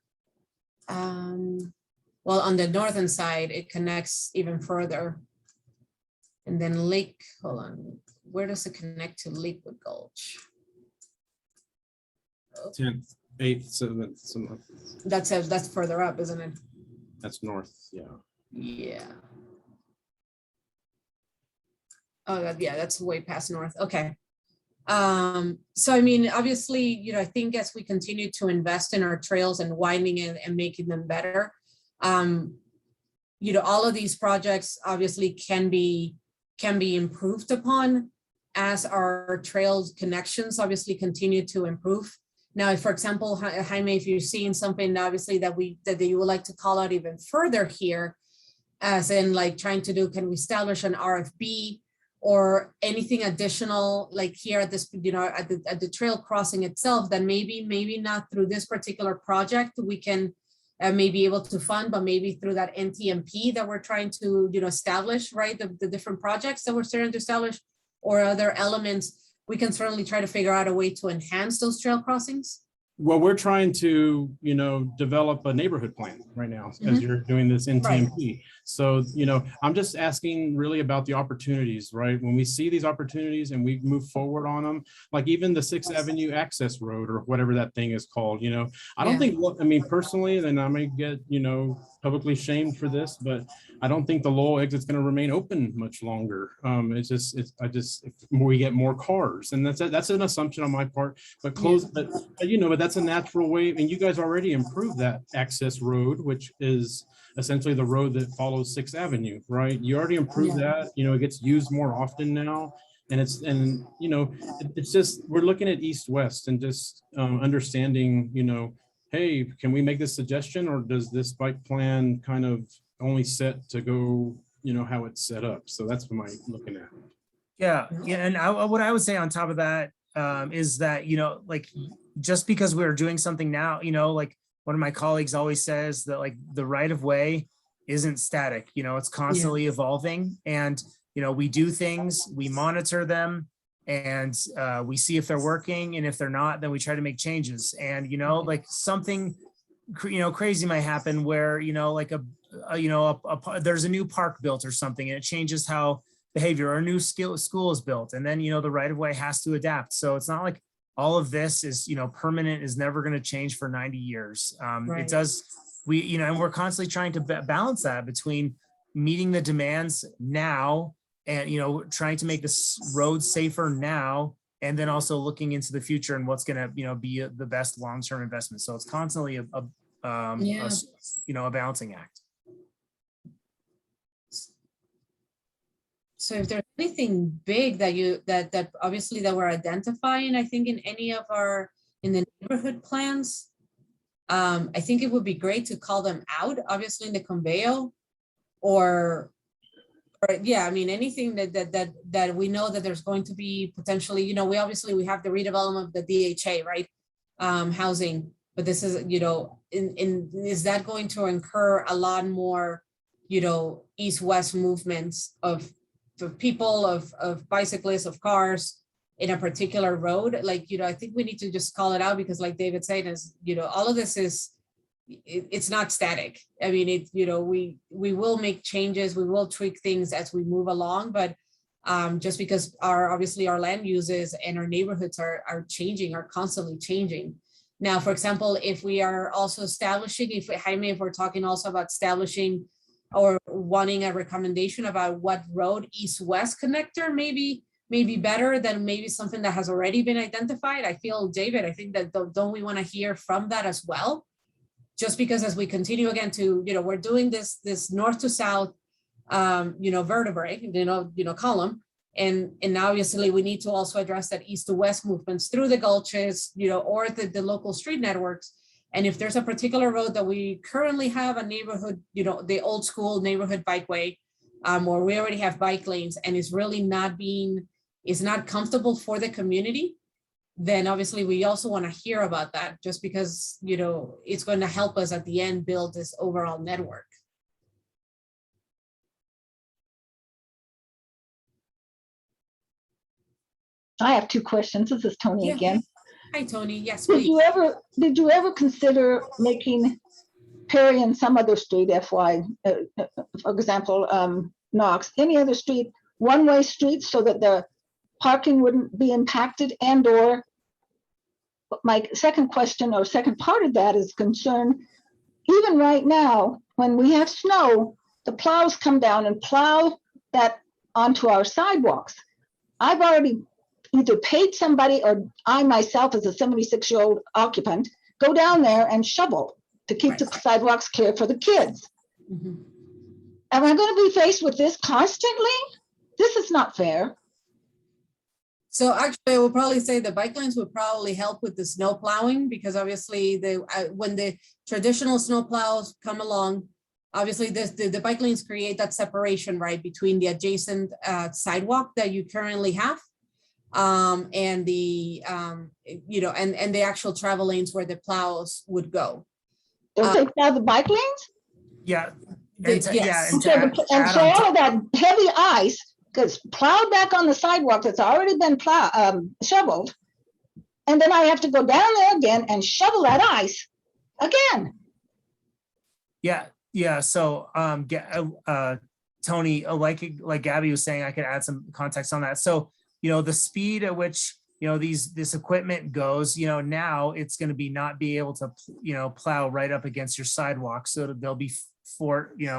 Well, on the northern side, it connects even further. And then Lake, hold on, where does it connect to Lakewood Gulch? 10th, 8th, 7th. That's further up, isn't it? That's north, yeah. Yeah. Oh, yeah, that's way past north. Okay. So, I mean, obviously, you know, I think as we continue to invest in our trails and widening it and making them better, you know, all of these projects obviously can be improved upon as our trails connections obviously continue to improve. Now, if, for example, Jaime, if you're seeing something obviously that you would like to call out even further here, as in like trying to do, can we establish an RFB or anything additional, like here at this, you know, at the trail crossing itself, then maybe not through this particular project, we can may be able to fund, but maybe through that NTMP that we're trying to, establish, right? The different projects that we're starting to establish, or other elements, we can certainly try to figure out a way to enhance those trail crossings. Well, we're trying to, develop a neighborhood plan right now as you're doing this NTMP. So, I'm just asking really about the opportunities, right? When we see these opportunities and we move forward on them, like even the 6th Avenue access road or whatever that thing is called, I don't think, personally, then I may get, publicly shamed for this, but I don't think the Lowell exit's going to remain open much longer. If we get more cars, and that's an assumption on my part, but but that's a natural way. And you guys already improved that access road, which is essentially the road that follows 6th Avenue, right? You already improved that, it gets used more often now. And it's just, we're looking at east-west and just understanding, hey, can we make this suggestion, or does this bike plan kind of only set to go, how it's set up? So that's what I'm looking at. Yeah. And what I would say on top of that is that, like, just because we're doing something now, like one of my colleagues always says that, like, the right of way isn't static, it's constantly evolving. And, we do things, we monitor them, and we see if they're working, and if they're not, then we try to make changes. And, like something, crazy might happen where, like there's a new park built or something, and it changes how behavior, or a new school is built. And then, the right of way has to adapt. So it's not like all of this is, permanent, is never going to change for 90 years. It does, and we're constantly trying to balance that between meeting the demands now and, trying to make this road safer now, and then also looking into the future and what's going to, be the best long-term investment. So it's constantly a balancing act. So if there's anything big that obviously that we're identifying, I think in any of in the neighborhood plans, I think it would be great to call them out, obviously in the conveyo, or anything that we know that there's going to be potentially, we have the redevelopment of the DHA, right? Housing, but this is, is that going to incur a lot more, east-west movements of people, of bicyclists, of cars in a particular road? Like, I think we need to just call it out, because like David said, is, all of this is, it's not static. I mean, we will make changes, we will tweak things as we move along, but just because obviously our land uses and our neighborhoods are changing, are constantly changing. Now, for example, if we are also establishing, if we're talking also about establishing or wanting a recommendation about what road east-west connector maybe better than maybe something that has already been identified. I feel, David, I think that don't we want to hear from that as well? Just because as we continue again to, we're doing this north to south, vertebrae, column. And now obviously we need to also address that east to west movements through the gulches, or the local street networks. And if there's a particular road that we currently have a neighborhood, the old school neighborhood bikeway, or we already have bike lanes, and is really is not comfortable for the community, then obviously we also want to hear about that, just because, it's going to help us at the end build this overall network. I have two questions. This is Tony again. Hi, Tony. Yes, please. Did you ever consider making Perry and some other street, FY, for example, Knox, any other street, one-way streets, so that the parking wouldn't be impacted? And or my second question, or second part of that, is concern, even right now, when we have snow, the plows come down and plow that onto our sidewalks. I've already either paid somebody, or I myself, as a 76-year-old occupant, go down there and shovel to keep the sidewalks clear for the kids. Mm-hmm. Am I going to be faced with this constantly? This is not fair. So actually, I will probably say the bike lanes would probably help with the snow plowing, because obviously when the traditional snow plows come along, obviously the bike lanes create that separation, right, between the adjacent sidewalk that you currently have, and the and the actual travel lanes where the plows would go. Don't they plow the bike lanes? Yeah. Yes. And to Okay, add and so on all of that heavy ice gets plowed back on the sidewalk that's already been shoveled. And then I have to go down there again and shovel that ice again. Yeah. So, Tony, like Gabby was saying, I could add some context on that. So, the speed at which, this equipment goes, now it's going to not be able to, plow right up against your sidewalk. So they'll be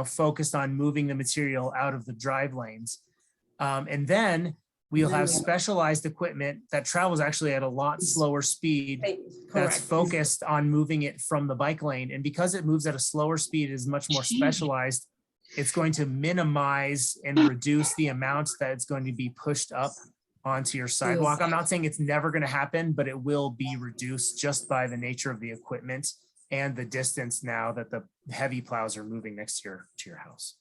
focused on moving the material out of the drive lanes. And then we'll have specialized equipment that travels actually at a lot slower speed that's focused on moving it from the bike lane. And because it moves at a slower speed, it is much more specialized. It's going to minimize and reduce the amount that it's going to be pushed up onto your sidewalk. I'm not saying it's never going to happen, but it will be reduced just by the nature of the equipment and the distance now that the heavy plows are moving next to your house.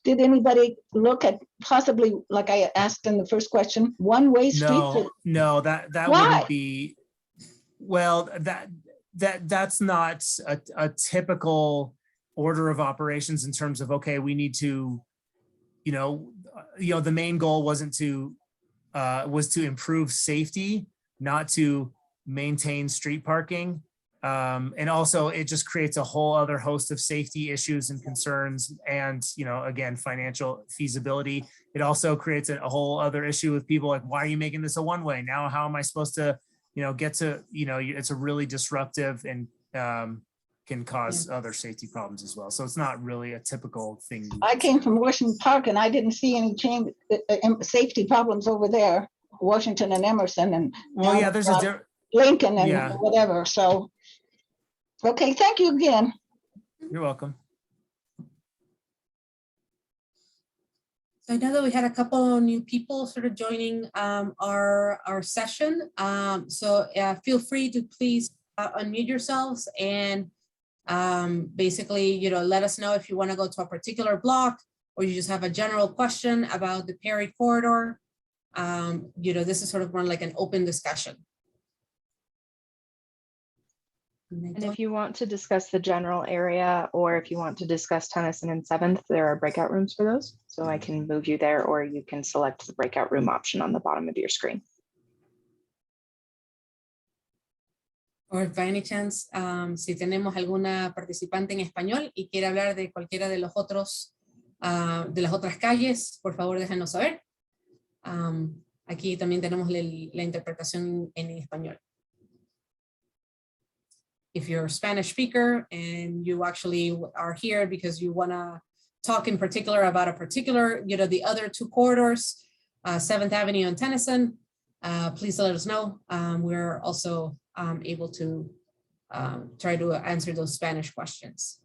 Did anybody look at possibly, like I asked in the first question, one-way streets? No, that wouldn't be, well, that's not a typical order of operations in terms of, okay, we need to, the main goal was to improve safety, not to maintain street parking. And also it just creates a whole other host of safety issues and concerns and, again, financial feasibility. It also creates a whole other issue with people like, why are you making this a one-way? Now, how am I supposed to, get to, it's a really disruptive and can cause other safety problems as well. So it's not really a typical thing. I came from Washington Park and I didn't see any safety problems over there, Washington and Emerson and there's a Lincoln and whatever. So, okay, thank you again. You're welcome. So I know that we had a couple of new people sort of joining our session. So feel free to please unmute yourselves and basically, let us know if you want to go to a particular block or you just have a general question about the Perry corridor. This is sort of more like an open discussion. And if you want to discuss the general area, or if you want to discuss Tennyson and 7th, there are breakout rooms for those. So I can move you there, or you can select the breakout room option on the bottom of your screen. Or if by any chance, si tenemos alguna participante en español y quiere hablar de cualquiera de los otros, de las otras calles, por favor déjenos saber. Aquí también tenemos la interpretación en español. If you're a Spanish speaker and you actually are here because you want to talk in particular about a particular, the other two corridors, 7th Avenue and Tennyson, please let us know. We're also able to try to answer those Spanish questions.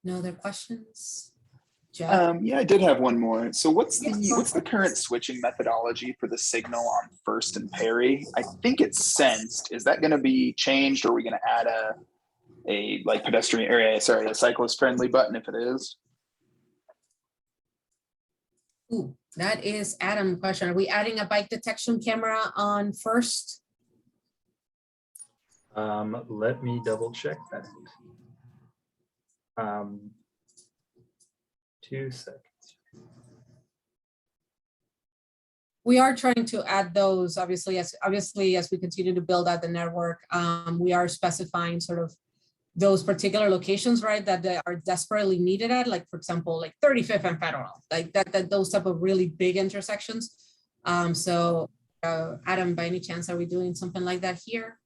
No other questions? Yeah, I did have one more. So what's the current switching methodology for the signal on 1st and Perry? I think it's sensed. Is that going to be changed, or are we going to add a like pedestrian area? Sorry, a cyclist friendly button if it is? Ooh, that is Adam's question. Are we adding a bike detection camera on 1st? Let me double check that. 2 seconds. We are trying to add those, obviously as we continue to build out the network. We are specifying sort of those particular locations, right, that they are desperately needed at, like for example, like 35th and Federal, like that those type of really big intersections. So Adam, by any chance, are we doing something like that here?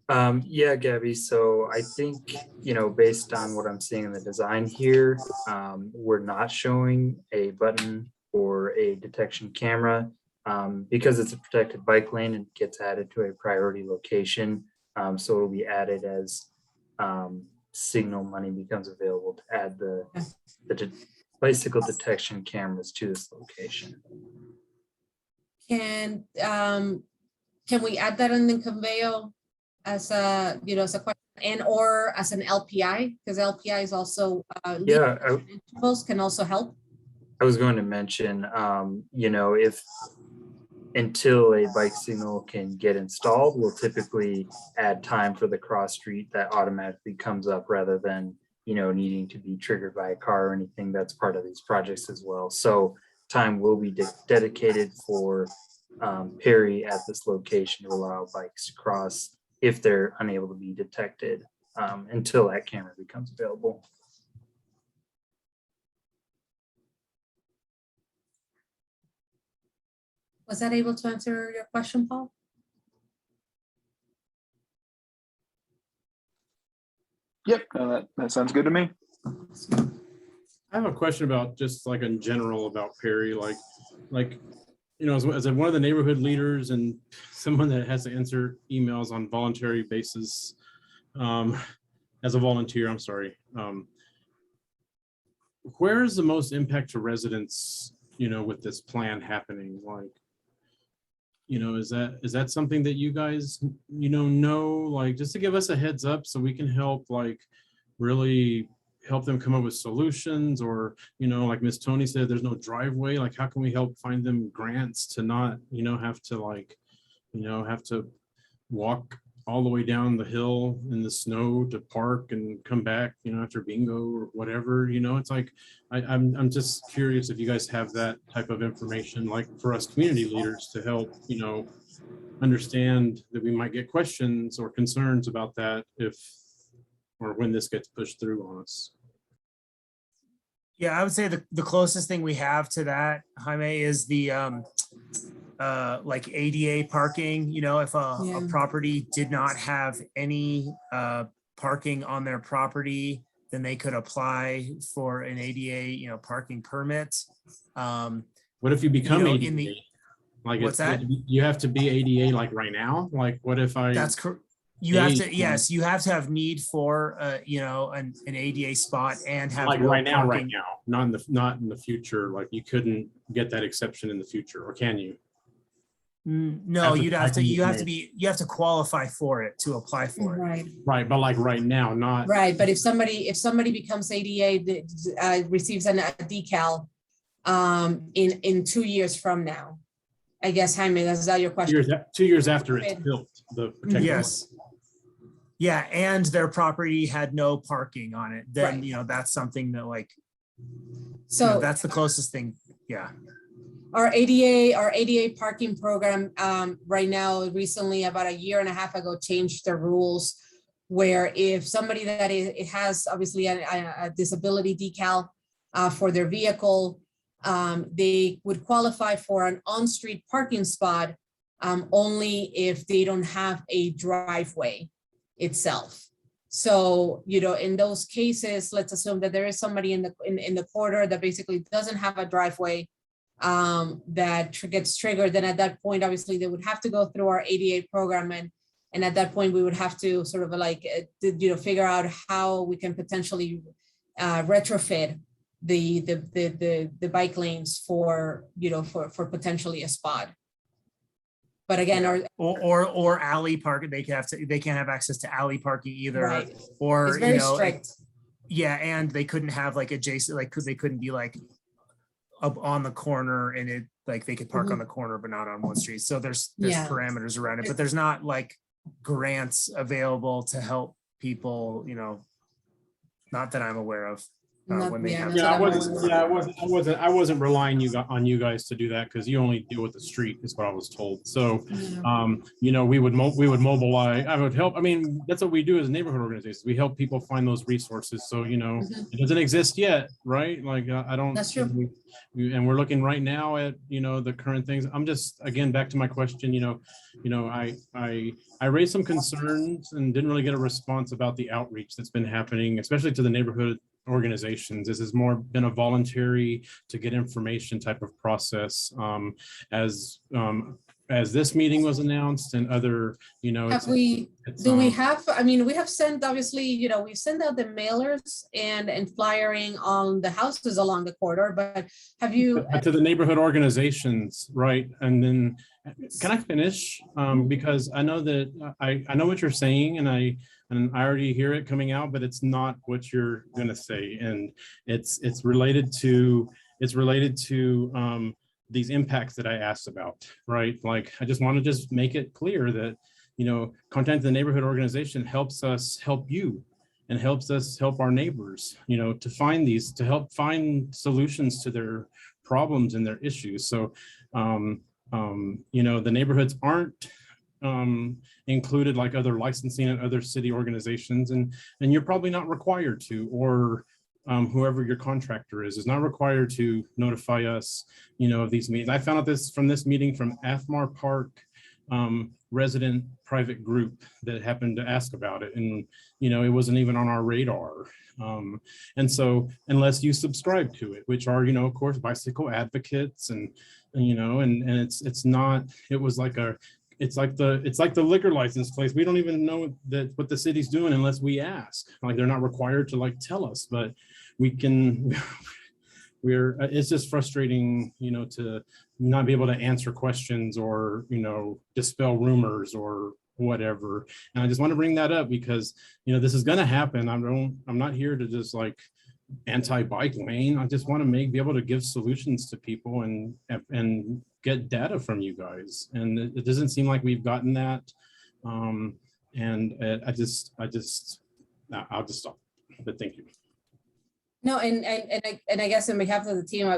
Yeah, Gabby. So I think, based on what I'm seeing in the design here, we're not showing a button or a detection camera because it's a protected bike lane and gets added to a priority location. So it'll be added as signal money becomes available to add the bicycle detection cameras to this location. Can we add that in the conveyor as a question and or as an LPI, because LPI is also intervals can also help. I was going to mention, if until a bike signal can get installed, we'll typically add time for the cross street that automatically comes up rather than, you know, needing to be triggered by a car or anything. That's part of these projects as well. So time will be dedicated for Perry at this location to allow bikes to cross if they're unable to be detected until that camera becomes available. Was that able to answer your question, Paul? Yep, no, that sounds good to me. I have a question about just like in general about Perry, like, you know, as one of the neighborhood leaders and someone that has to answer emails on voluntary basis, as a volunteer, I'm sorry. Where is the most impact to residents, you know, with this plan happening? Like, you know, is that something that you guys, you know, like just to give us a heads up so we can help, like really help them come up with solutions, or, you know, like Miss Tony said, there's no driveway. Like, how can we help find them grants to not, you know, have to like, you know, have to walk all the way down the hill in the snow to park and come back, you know, after bingo or whatever, you know. It's like, I'm just curious if you guys have that type of information, like for us community leaders to help, you know, understand that we might get questions or concerns about that if, or when this gets pushed through on us. Yeah, I would say the closest thing we have to that, Jaime, is the like ADA parking. You know, if a property did not have any parking on their property, then they could apply for an ADA, you know, parking permit. What if you become ADA? Like, what's that? You have to be ADA like right now? Like, what if I? That's correct. You have to, yes, you have to have need for, you know, an ADA spot and have like no right now, parking. not in the future. Like, you couldn't get that exception in the future, or can you? No, you have to qualify for it to apply for it. Right, but like right now, not right. But if somebody becomes ADA, receives a decal in 2 years from now, I guess, Jaime, that's that your question? 2 years after it's built. Yes. Yeah, and their property had no parking on it. Then right. You know, that's something that, like, so you know, that's the closest thing. Yeah. Our ADA parking program right now, recently, about a year and a half ago, changed the rules where if somebody that it has obviously a disability decal for their vehicle, they would qualify for an on-street parking spot only if they don't have a driveway itself. So, you know, in those cases, let's assume that there is somebody in the corridor that basically doesn't have a driveway that gets triggered. Then at that point, obviously, they would have to go through our ADA program, and at that point, we would have to sort of like, you know, figure out how we can potentially retrofit the bike lanes for, you know, for potentially a spot. But again, or alley parking, they can't have access to alley parking either. Right. Or, it's very you know, strict. Yeah, and they couldn't have like adjacent, like they couldn't be like up on the corner, and it like they could park on the corner but not on one street. So there's parameters around it, but there's not like grants available to help people, you know, not that I'm aware of. When they have I wasn't relying on you guys to do that, because you only deal with the street is what I was told. So you know, we would mobilize. I would help. I mean, that's what we do as neighborhood organizations. We help people find those resources. So, you know, it doesn't exist yet, right? Like, I don't. That's true. And we're looking right now at, you know, the current things. I'm just, again, back to my question. You know, I raised some concerns and didn't really get a response about the outreach that's been happening, especially to the neighborhood organizations. This has more been a voluntary to get information type of process, as this meeting was announced and other, you know. We have sent, obviously, you know, we've sent out the mailers and flyering on the houses along the corridor, but have you? To the neighborhood organizations, right? And then, can I finish? Because I know that I know what you're saying, and I already hear it coming out, but it's not what you're gonna say, and it's related to these impacts that I asked about, right? Like, I just want to just make it clear that, you know, Content in the Neighborhood organization helps us help you and helps us help our neighbors, you know, to help find solutions to their problems and their issues. So, you know, the neighborhoods aren't included like other licensing and other city organizations, and you're probably not required to, or whoever your contractor is not required to notify us, you know, of these meetings. I found out this from this meeting from Athmar Park resident private group that happened to ask about it, and you know, it wasn't even on our radar. And so unless you subscribe to it, which are, you know, of course, bicycle advocates, and you know, and it's not, it was like a, it's like the liquor license place. We don't even know that what the city's doing unless we ask. Like, they're not required to like tell us, but we can. It's just frustrating, you know, to not be able to answer questions or, you know, dispel rumors or whatever. And I just want to bring that up because, you know, this is going to happen. I'm not here to just like anti-bike lane. I just want to be able to give solutions to people and get data from you guys. And it doesn't seem like we've gotten that. And I'll just stop, but thank you. No, and I guess on behalf of the team,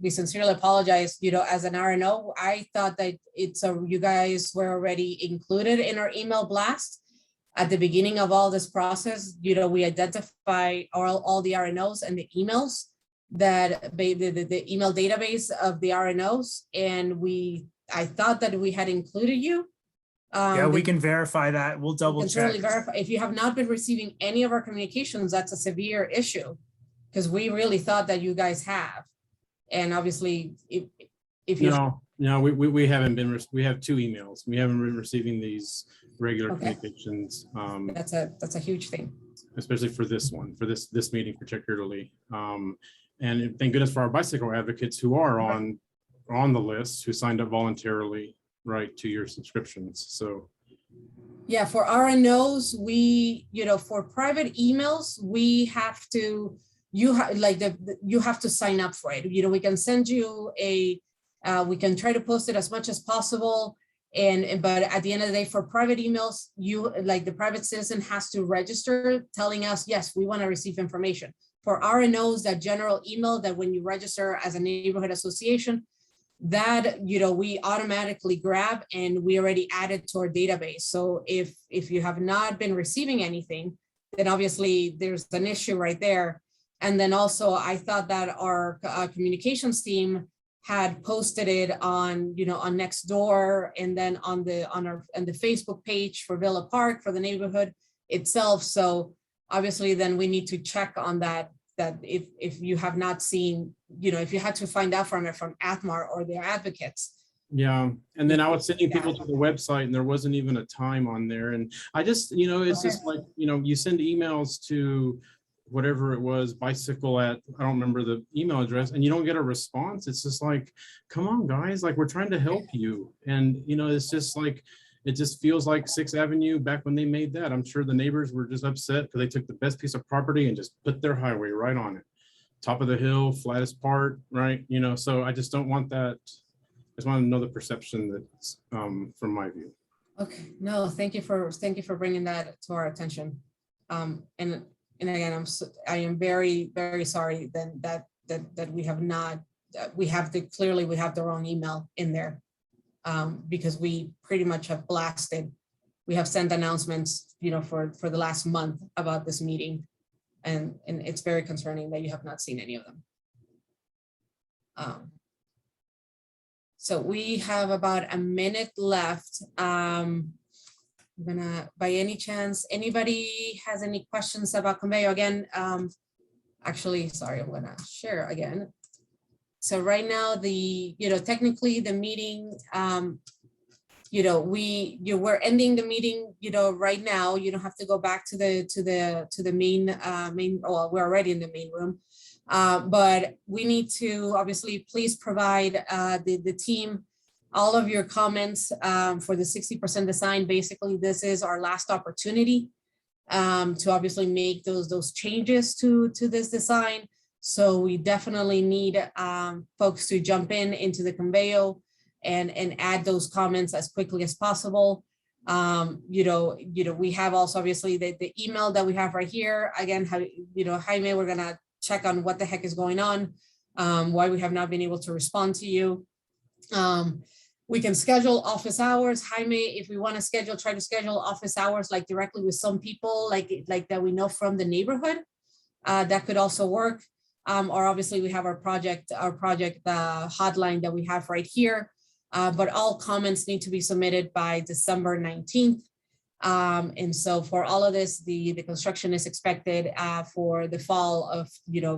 we sincerely apologize. You know, as an RNO, I thought that you guys were already included in our email blast at the beginning of all this process. You know, we identify all the RNOs and the emails that the email database of the RNOs, and I thought that we had included you. Yeah, we can verify that. We'll double check. Certainly verify. If you have not been receiving any of our communications, that's a severe issue, because we really thought that you guys have. And obviously, if you no, we haven't been. We have 2 emails. We haven't been receiving these regular communications. That's a huge thing, especially for this one, for this meeting particularly. And thank goodness for our bicycle advocates who are on the list, who signed up voluntarily, right, to your subscriptions. So yeah, for RNOs, for private emails, we have to, you have to sign up for it. You know, we can send you we can try to post it as much as possible. But at the end of the day, for private emails, the private citizen has to register telling us, yes, we want to receive information. For RNOs, that general email that when you register as a neighborhood association, that, you know, we automatically grab and we already add it to our database. So if you have not been receiving anything, then obviously there's an issue right there. And then also I thought that our communications team had posted it on, you know, on Nextdoor, and then on the Facebook page for Villa Park, for the neighborhood itself. So obviously then we need to check on that if you have not seen, you know, if you had to find out from Athmar or their advocates. Yeah, and then I was sending people to the website and there wasn't even a time on there. And I just, you know, it's just like, you know, you send emails to whatever it was, bicycle at, I don't remember the email address, and you don't get a response. It's just like, come on guys, like, we're trying to help you. And, you know, it's just like, it just feels like 6th Avenue back when they made that. I'm sure the neighbors were just upset because they took the best piece of property and just put their highway right on it. Top of the hill, flattest part, right? You know, so I just don't want that. I just want to know the perception that's from my view. Okay, no, thank you for bringing that to our attention. And again, I am very, very sorry then that we have not, we have the wrong email in there. Because we pretty much have blasted, we have sent announcements, you know, for the last month about this meeting, and it's very concerning that you have not seen any of them. So we have about a minute left. I'm gonna, by any chance, anybody has any questions about Conveyo? Again, actually, sorry, I'm gonna share again. So right now, technically the meeting, we're ending the meeting, you know, right now. You don't have to go back to the main. Well, we're already in the main room, but we need to obviously please provide the team all of your comments for the 60% design. Basically, this is our last opportunity to obviously make those changes to this design. So we definitely need folks to jump into the conveyo and add those comments as quickly as possible. We have also obviously the email that we have right here. Again, Jaime, we're gonna check on what the heck is going on, why we have not been able to respond to you. We can schedule office hours. Jaime, if we want to try to schedule office hours like directly with some people, like that we know from the neighborhood, that could also work. Or obviously we have our project hotline that we have right here. But all comments need to be submitted by December 19th. And so for all of this, the construction is expected for the fall of,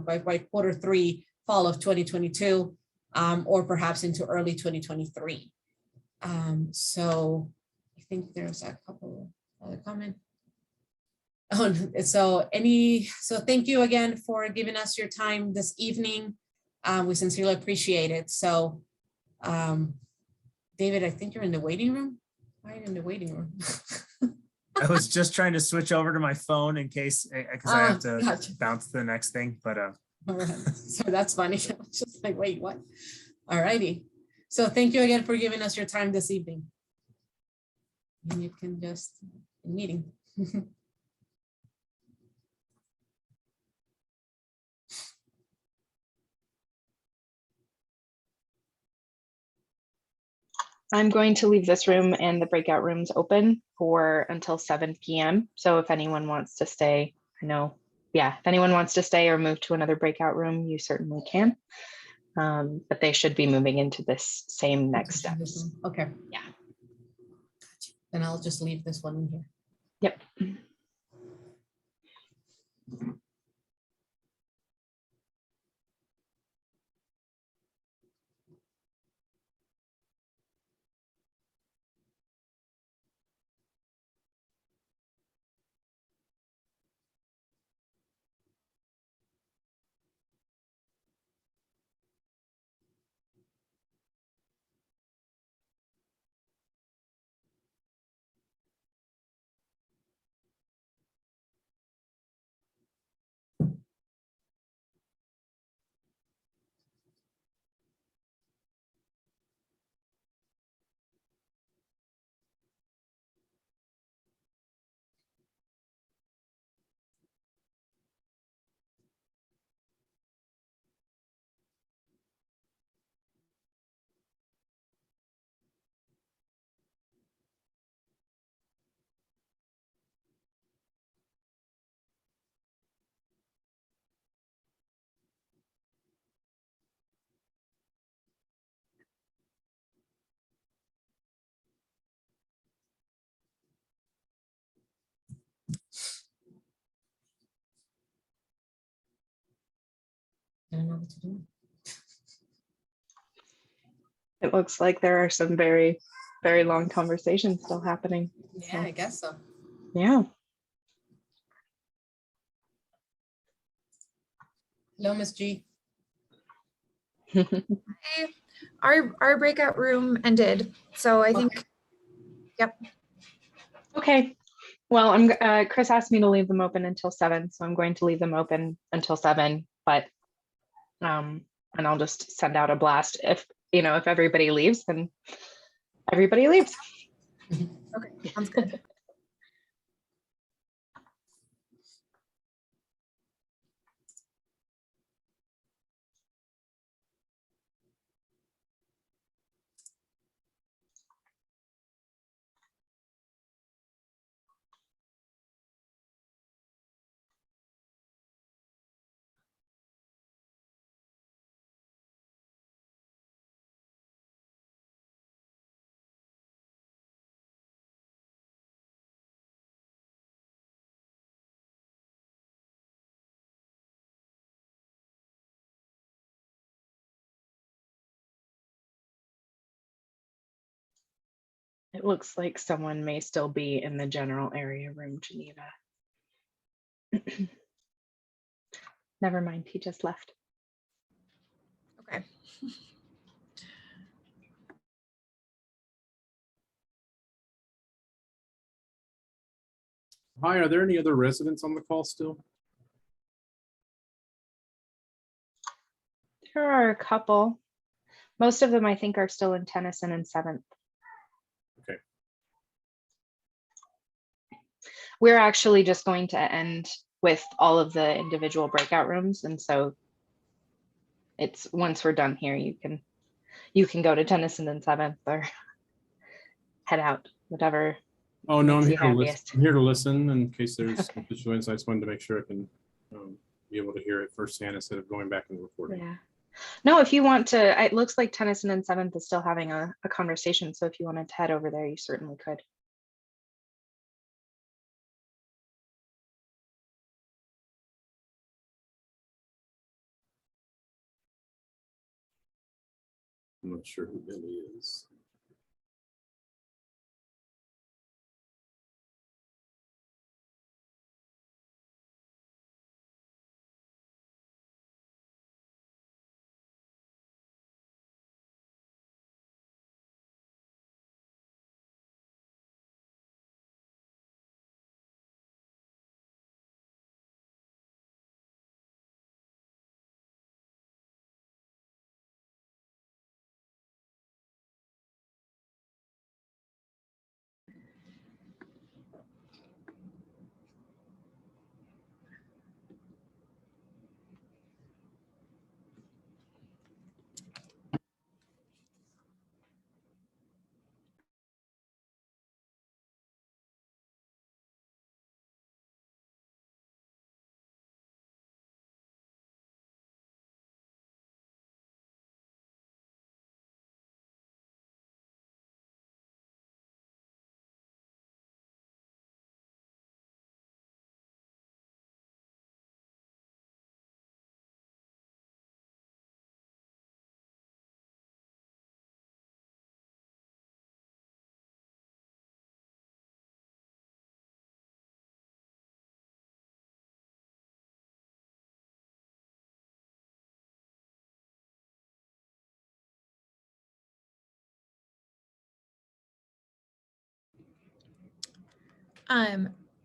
by Q3, fall of 2022, or perhaps into early 2023. So I think there's a couple other comments. So thank you again for giving us your time this evening. We sincerely appreciate it. So David, I think you're in the waiting room. Why are you in the waiting room? I was just trying to switch over to my phone in case, because I have to gotcha. bounce to the next thing, but All right. So that's funny. I was just like, wait, what? All righty. So thank you again for giving us your time this evening. And you can just meeting. I'm going to leave this room and the breakout rooms open until 7 p.m. So if anyone wants to stay, if anyone wants to stay or move to another breakout room, you certainly can. But they should be moving into this same next steps. Okay. Yeah. Then I'll just leave this one in here. Yep. I don't know what to do. It looks like there are some very, very long conversations still happening. Yeah, I guess so. Yeah. Hello, Miss G. Hey, our breakout room ended. So I think, yep. Okay. Well, Chris asked me to leave them open until 7, so I'm going to leave them open until 7. But and I'll just send out a blast if everybody leaves, then everybody leaves. Okay, sounds good. It looks like someone may still be in the general area room, Geneva. Never mind, he just left. Okay. Hi, are there any other residents on the call still? There are a couple. Most of them, I think, are still in Tennyson and 7th. Okay. We're actually just going to end with all of the individual breakout rooms. And so it's once we're done here, you can go to Tennyson and 7th or head out, whatever. Oh, no, I'm makes here you to listen. happiest. I'm here to listen in case there's Okay. situations. I just wanted to make sure I can be able to hear it firsthand instead of going back and recording. Yeah. No, if you want to, it looks like Tennyson and 7th is still having a conversation. So if you wanted to head over there, you certainly could. I'm not sure who Billy is.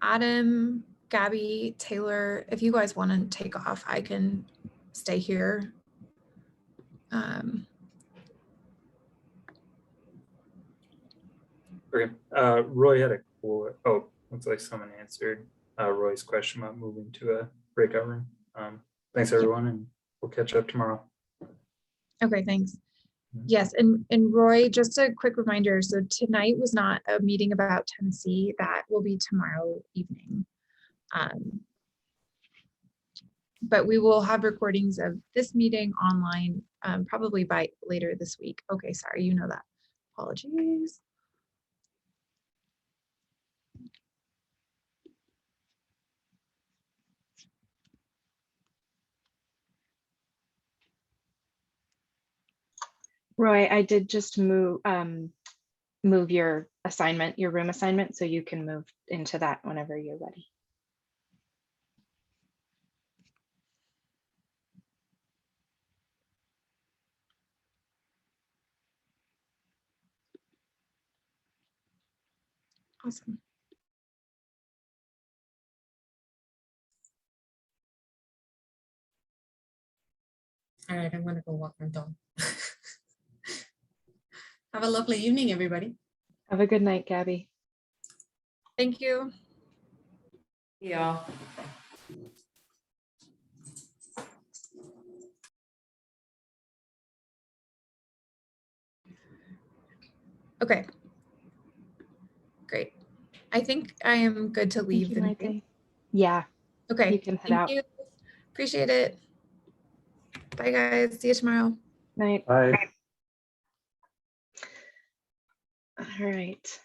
Adam, Gabby, Taylor, if you guys want to take off, I can stay here. Okay. Roy had a cool. Oh, looks like someone answered Roy's question about moving to a breakout room. Thanks everyone, and we'll catch up tomorrow. Okay, thanks. Yes, and Roy, just a quick reminder, so tonight was not a meeting about Tennessee, that will be tomorrow evening. But we will have recordings of this meeting online, probably by later this week. Okay, sorry, you know that. Apologies. Roy, I did just move your assignment, your room assignment, so you can move into that whenever you're ready. Awesome. All right, I'm gonna go walk my dog. Have a lovely evening, everybody. Have a good night, Gabby. Thank you. Yeah. Okay. Great. I think I am good to leave Thank you, the Maite. meeting. Yeah. Okay. You can head Thank out. you. Appreciate it. Bye, guys. See you tomorrow. Night. Bye. All right.